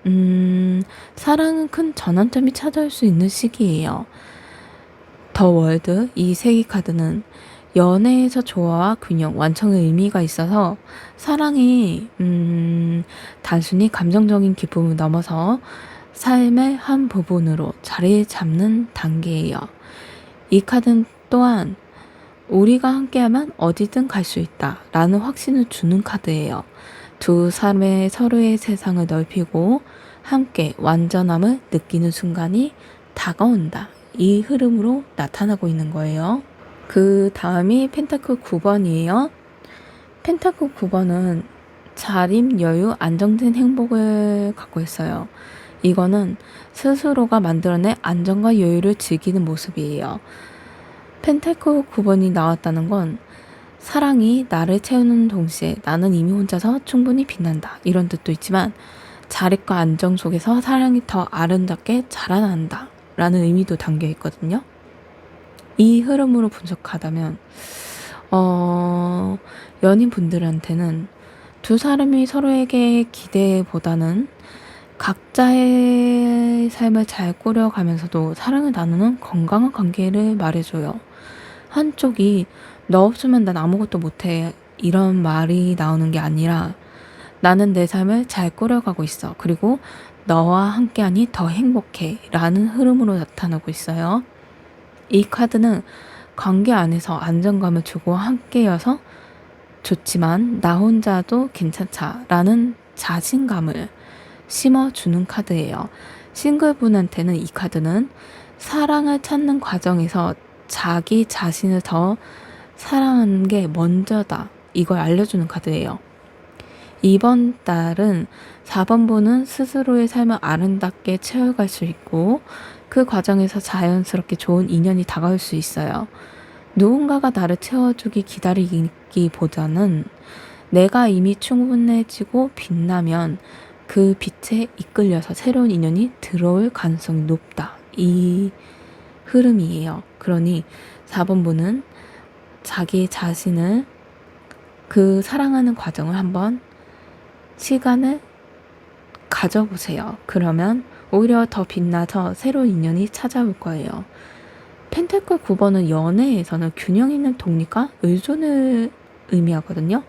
사랑은 큰 전환점이 찾아올 수 있는 시기예요. 더 월드, 이 세계 카드는 연애에서 조화와 균형, 완성의 의미가 있어서 사랑이 단순히 감정적인 기쁨을 넘어서 삶의 한 부분으로 자리 잡는 단계예요. 이 카드는 또한 우리가 함께하면 어디든 갈 수 있다 라는 확신을 주는 카드예요. 두 사람의 서로의 세상을 넓히고 함께 완전함을 느끼는 순간이 다가온다, 이 흐름으로 나타나고 있는 거예요. 그 다음이 펜타클 9번이에요. 펜타클 9번은 자립, 여유, 안정된 행복을 갖고 있어요. 이거는 스스로가 만들어낸 안정과 여유를 즐기는 모습이에요. 펜타클 9번이 나왔다는 건 사랑이 나를 채우는 동시에 나는 이미 혼자서 충분히 빛난다, 이런 뜻도 있지만 자립과 안정 속에서 사랑이 더 아름답게 자라난다 라는 의미도 담겨 있거든요. 이 흐름으로 분석하다면 연인분들한테는 두 사람이 서로에게 기대보다는 각자의 삶을 잘 꾸려가면서도 사랑을 나누는 건강한 관계를 말해줘요. 한쪽이 너 없으면 난 아무것도 못해, 이런 말이 나오는 게 아니라 나는 내 삶을 잘 꾸려가고 있어, 그리고 너와 함께하니 더 행복해 라는 흐름으로 나타나고 있어요. 이 카드는 관계 안에서 안정감을 주고 함께여서 좋지만 나 혼자도 괜찮다 라는 자신감을 심어주는 카드예요. 싱글분한테는 이 카드는 사랑을 찾는 과정에서 자기 자신을 더 사랑하는 게 먼저다, 이걸 알려주는 카드예요. 이번 달은 4번분은 스스로의 삶을 아름답게 채워갈 수 있고 그 과정에서 자연스럽게 좋은 인연이 다가올 수 있어요. 누군가가 나를 채워주기 기다리기보다는 내가 이미 충분해지고 빛나면 그 빛에 이끌려서 새로운 인연이 들어올 가능성이 높다, 이 흐름이에요. 그러니 4번분은 자기 자신을, 그 사랑하는 과정을 한번 시간을 가져보세요. 그러면 오히려 더 빛나서 새로운 인연이 찾아올 거예요. 펜타클 9번은 연애에서는 균형 있는 독립과 의존을 의미하거든요.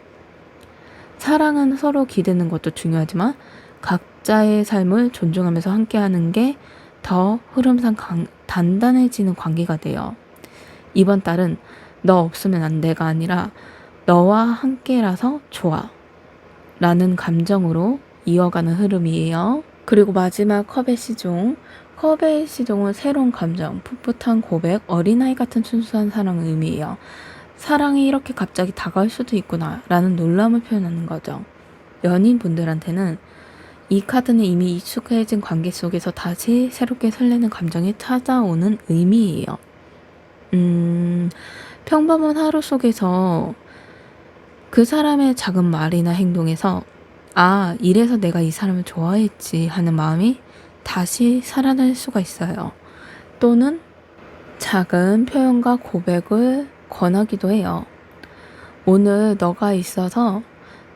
사랑은 서로 기대는 것도 중요하지만 각자의 삶을 존중하면서 함께하는 게 더 흐름상 단단해지는 관계가 돼요. 이번 달은 너 없으면 안 돼가 아니라 너와 함께라서 좋아 라는 감정으로 이어가는 흐름이에요. 그리고 마지막 컵의 시종. 컵의 시종은 새로운 감정, 풋풋한 고백, 어린아이 같은 순수한 사랑을 의미해요. 사랑이 이렇게 갑자기 다가올 수도 있구나 라는 놀람을 표현하는 거죠. 연인분들한테는 이 카드는 이미 익숙해진 관계 속에서 다시 새롭게 설레는 감정이 찾아오는 의미예요. 평범한 하루 속에서 그 사람의 작은 말이나 행동에서 아, 이래서 내가 이 사람을 좋아했지 하는 마음이 다시 살아날 수가 있어요. 또는 작은 표현과 고백을 권하기도 해요. 오늘 너가 있어서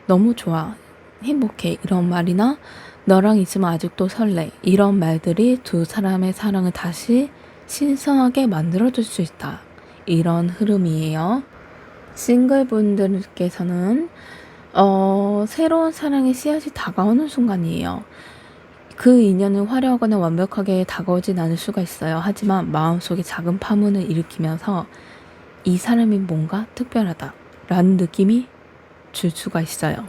너무 좋아, 행복해, 이런 말이나 너랑 있으면 아직도 설레, 이런 말들이 두 사람의 사랑을 다시 신선하게 만들어줄 수 있다. 이런 흐름이에요. 싱글분들께서는 새로운 사랑의 씨앗이 다가오는 순간이에요. 그 인연은 화려하거나 완벽하게 다가오진 않을 수가 있어요. 하지만 마음속에 작은 파문을 일으키면서 이 사람이 뭔가 특별하다 라는 느낌이 줄 수가 있어요.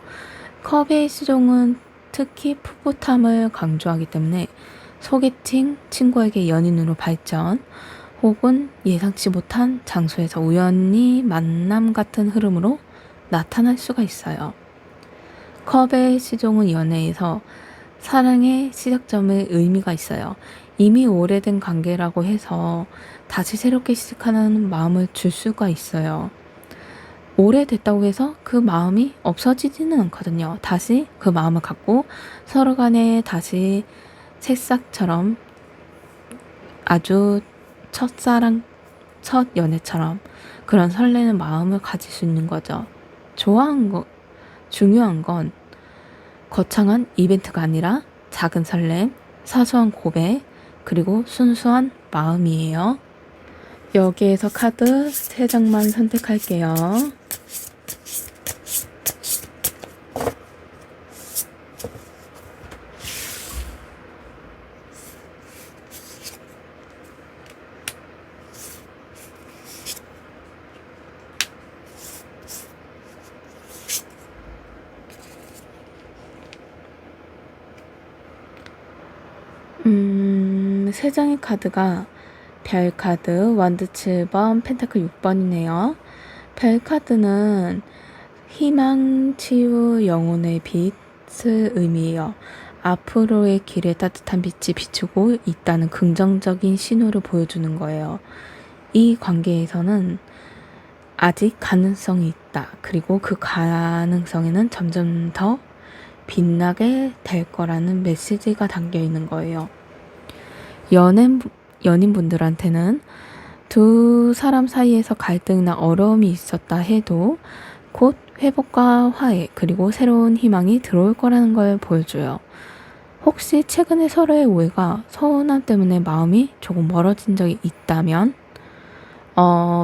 컵의 시종은 특히 풋풋함을 강조하기 때문에 소개팅, 친구에게 연인으로 발전, 혹은 예상치 못한 장소에서 우연히 만남 같은 흐름으로 나타날 수가 있어요. 컵의 시종은 연애에서 사랑의 시작점의 의미가 있어요. 이미 오래된 관계라고 해서 다시 새롭게 시작하는 마음을 줄 수가 있어요. 오래됐다고 해서 그 마음이 없어지지는 않거든요. 다시 그 마음을 갖고 서로 간에 다시 새싹처럼 아주 첫사랑, 첫 연애처럼 그런 설레는 마음을 가질 수 있는 거죠. 중요한 건 거창한 이벤트가 아니라 작은 설렘, 사소한 고백, 그리고 순수한 마음이에요. 여기에서 카드 3장만 선택할게요. 세 장의 카드가 별 카드, 완드 7번, 펜타클 6번이네요. 별 카드는 희망, 치유, 영혼의 빛을 의미해요. 앞으로의 길에 따뜻한 빛이 비추고 있다는 긍정적인 신호를 보여주는 거예요. 이 관계에서는 아직 가능성이 있다. 그리고 그 가능성에는 점점 더 빛나게 될 거라는 메시지가 담겨 있는 거예요. 연인분들한테는 두 사람 사이에서 갈등이나 어려움이 있었다 해도 곧 회복과 화해 그리고 새로운 희망이 들어올 거라는 걸 보여줘요. 혹시 최근에 서로의 오해가 서운함 때문에 마음이 조금 멀어진 적이 있다면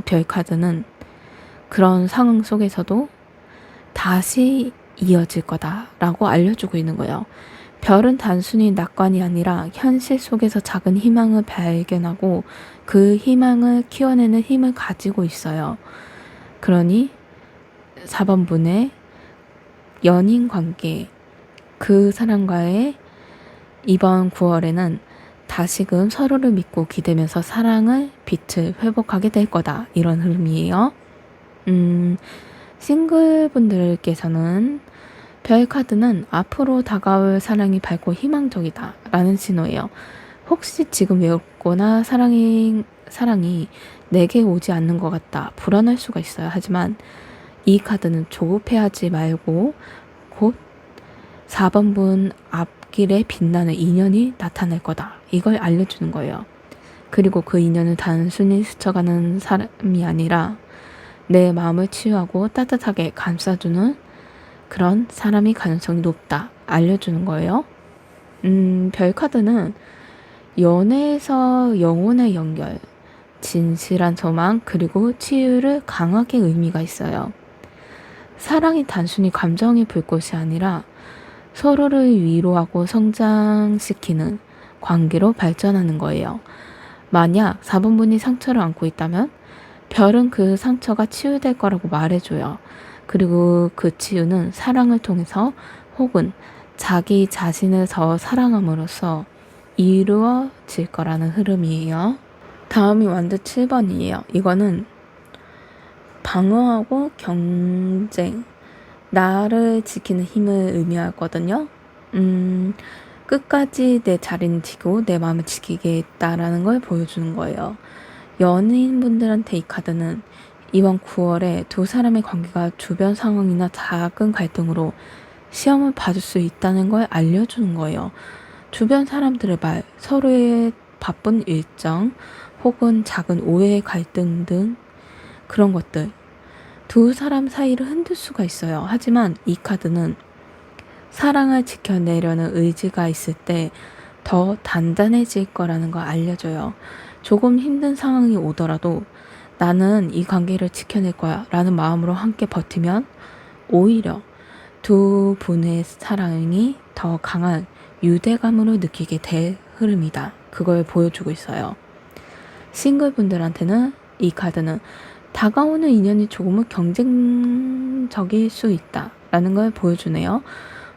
별카드는 그런 상황 속에서도 다시 이어질 거다라고 알려주고 있는 거예요. 별은 단순히 낙관이 아니라 현실 속에서 작은 희망을 발견하고 그 희망을 키워내는 힘을 가지고 있어요. 그러니 4번분의 연인 관계, 그 사람과의 이번 9월에는 다시금 서로를 믿고 기대면서 사랑을, 빛을 회복하게 될 거다. 이런 흐름이에요. 싱글분들께서는 별 카드는 앞으로 다가올 사랑이 밝고 희망적이다 라는 신호예요. 혹시 지금 외롭거나 사랑이 내게 오지 않는 것 같다 불안할 수가 있어요. 하지만 이 카드는 조급해하지 말고 곧 4번분 앞길에 빛나는 인연이 나타날 거다 이걸 알려주는 거예요. 그리고 그 인연은 단순히 스쳐가는 사람이 아니라 내 마음을 치유하고 따뜻하게 감싸주는 그런 사람이 가능성이 높다 알려주는 거예요. 별 카드는 연애에서 영혼의 연결, 진실한 소망, 그리고 치유를 강하게 의미가 있어요. 사랑이 단순히 감정의 불꽃이 아니라 서로를 위로하고 성장시키는 관계로 발전하는 거예요. 만약 4번분이 상처를 안고 있다면 별은 그 상처가 치유될 거라고 말해줘요. 그리고 그 치유는 사랑을 통해서 혹은 자기 자신을 더 사랑함으로써 이루어질 거라는 흐름이에요. 다음이 완드 7번이에요. 이거는 방어하고 경쟁, 나를 지키는 힘을 의미하거든요. 끝까지 내 자리는 지키고 내 마음을 지키겠다라는 걸 보여주는 거예요. 연인분들한테 이 카드는 이번 9월에 두 사람의 관계가 주변 상황이나 작은 갈등으로 시험을 받을 수 있다는 걸 알려주는 거예요. 주변 사람들의 말, 서로의 바쁜 일정, 혹은 작은 오해, 갈등 등 그런 것들 두 사람 사이를 흔들 수가 있어요. 하지만 이 카드는 사랑을 지켜내려는 의지가 있을 때 더 단단해질 거라는 걸 알려줘요. 조금 힘든 상황이 오더라도 나는 이 관계를 지켜낼 거야 라는 마음으로 함께 버티면 오히려 두 분의 사랑이 더 강한 유대감으로 느끼게 될 흐름이다. 그걸 보여주고 있어요. 싱글분들한테는 이 카드는 다가오는 인연이 조금은 경쟁적일 수 있다 라는 걸 보여주네요.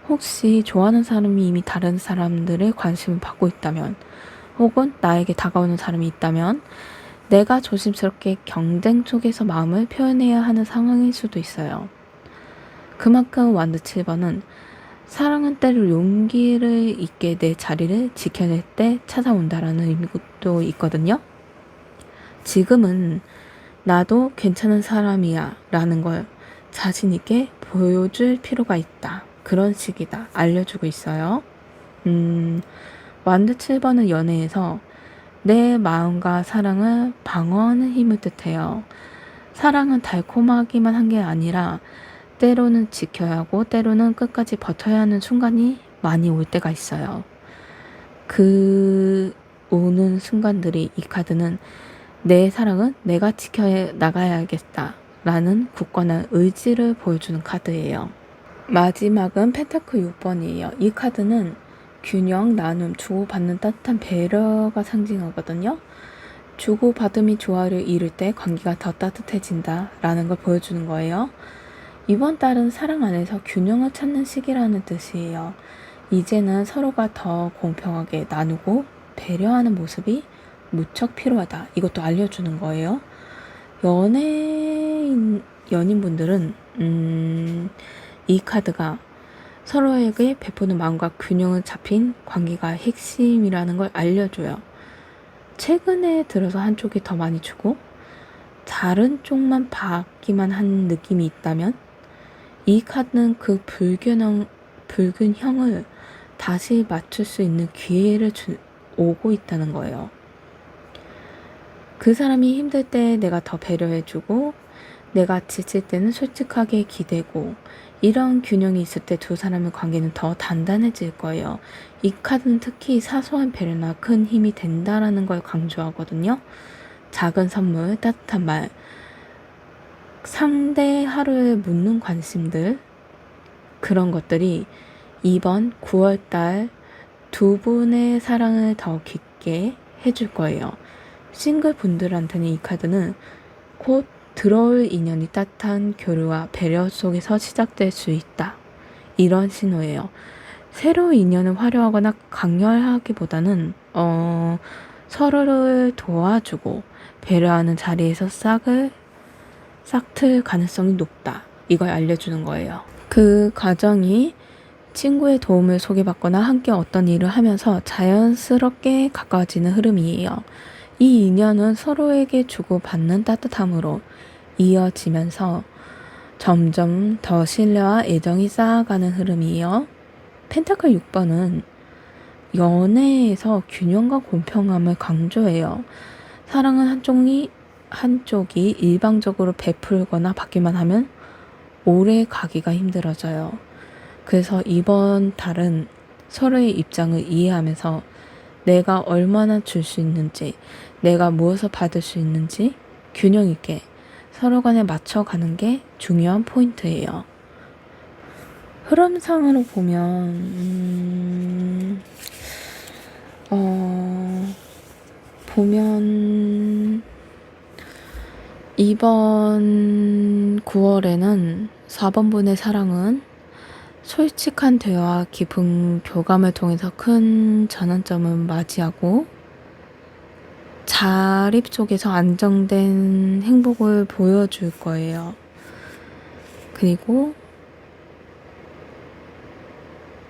혹시 좋아하는 사람이 이미 다른 사람들의 관심을 받고 있다면, 혹은 나에게 다가오는 사람이 있다면 내가 조심스럽게 경쟁 속에서 마음을 표현해야 하는 상황일 수도 있어요. 그만큼 완드 7번은 사랑은 때로 용기를 있게 내 자리를 지켜낼 때 찾아온다라는 의미도 있거든요. 지금은 나도 괜찮은 사람이야 라는 걸 자신 있게 보여줄 필요가 있다. 그런 식이다. 알려주고 있어요. 완드 7번은 연애에서 내 마음과 사랑을 방어하는 힘을 뜻해요. 사랑은 달콤하기만 한 게 아니라 때로는 지켜야 하고 때로는 끝까지 버텨야 하는 순간이 많이 올 때가 있어요. 그 오는 순간들이 이 카드는 내 사랑은 내가 지켜나가야겠다 라는 굳건한 의지를 보여주는 카드예요. 마지막은 펜타클 6번이에요. 이 카드는 균형, 나눔, 주고받는 따뜻한 배려가 상징하거든요. 주고받음이 조화를 이룰 때 관계가 더 따뜻해진다 라는 걸 보여주는 거예요. 이번 달은 사랑 안에서 균형을 찾는 시기라는 뜻이에요. 이제는 서로가 더 공평하게 나누고 배려하는 모습이 무척 필요하다. 이것도 알려주는 거예요. 연인분들은 이 카드가 서로에게 베푸는 마음과 균형을 잡힌 관계가 핵심이라는 걸 알려줘요. 최근에 들어서 한쪽이 더 많이 주고 다른 쪽만 받기만 한 느낌이 있다면 이 카드는 그 불균형을 다시 맞출 수 있는 기회를 오고 있다는 거예요. 그 사람이 힘들 때 내가 더 배려해주고 내가 지칠 때는 솔직하게 기대고 이런 균형이 있을 때 두 사람의 관계는 더 단단해질 거예요. 이 카드는 특히 사소한 배려나 큰 힘이 된다라는 걸 강조하거든요. 작은 선물, 따뜻한 말, 상대 하루에 묻는 관심들, 그런 것들이 이번 9월달 두 분의 사랑을 더 깊게 해줄 거예요. 싱글 분들한테는 이 카드는 곧 들어올 인연이 따뜻한 교류와 배려 속에서 시작될 수 있다. 이런 신호예요. 새로운 인연을 화려하거나 강렬하기보다는 서로를 도와주고 배려하는 자리에서 싹틀 가능성이 높다. 이걸 알려주는 거예요. 그 과정이 친구의 도움을 소개받거나 함께 어떤 일을 하면서 자연스럽게 가까워지는 흐름이에요. 이 인연은 서로에게 주고받는 따뜻함으로 이어지면서 점점 더 신뢰와 애정이 쌓아가는 흐름이에요. 펜타클 6번은 연애에서 균형과 공평함을 강조해요. 사랑은 한쪽이 일방적으로 베풀거나 받기만 하면 오래 가기가 힘들어져요. 그래서 이번 달은 서로의 입장을 이해하면서 내가 얼마나 줄 수 있는지, 내가 무엇을 받을 수 있는지 균형 있게 서로 간에 맞춰가는 게 중요한 포인트예요. 흐름상으로 보면 이번 9월에는 4번 분의 사랑은 솔직한 대화, 깊은 교감을 통해서 큰 전환점을 맞이하고 자립 속에서 안정된 행복을 보여줄 거예요. 그리고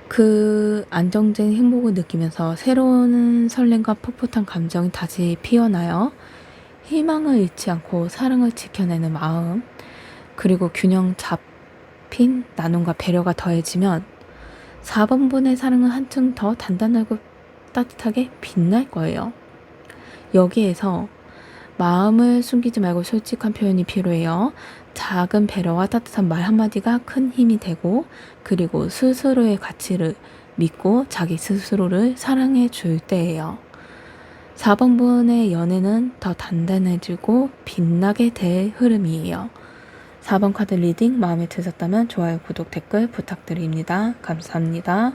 그 안정된 행복을 느끼면서 새로운 설렘과 풋풋한 감정이 다시 피어나요. 희망을 잃지 않고 사랑을 지켜내는 마음, 그리고 균형 잡힌 나눔과 배려가 더해지면 4번분의 사랑은 한층 더 단단하고 따뜻하게 빛날 거예요. 여기에서 마음을 숨기지 말고 솔직한 표현이 필요해요. 작은 배려와 따뜻한 말 한마디가 큰 힘이 되고, 그리고 스스로의 가치를 믿고 자기 스스로를 사랑해 줄 때예요. 4번 분의 연애는 더 단단해지고 빛나게 될 흐름이에요. 4번 카드 리딩 마음에 드셨다면 좋아요, 구독, 댓글 부탁드립니다. 감사합니다.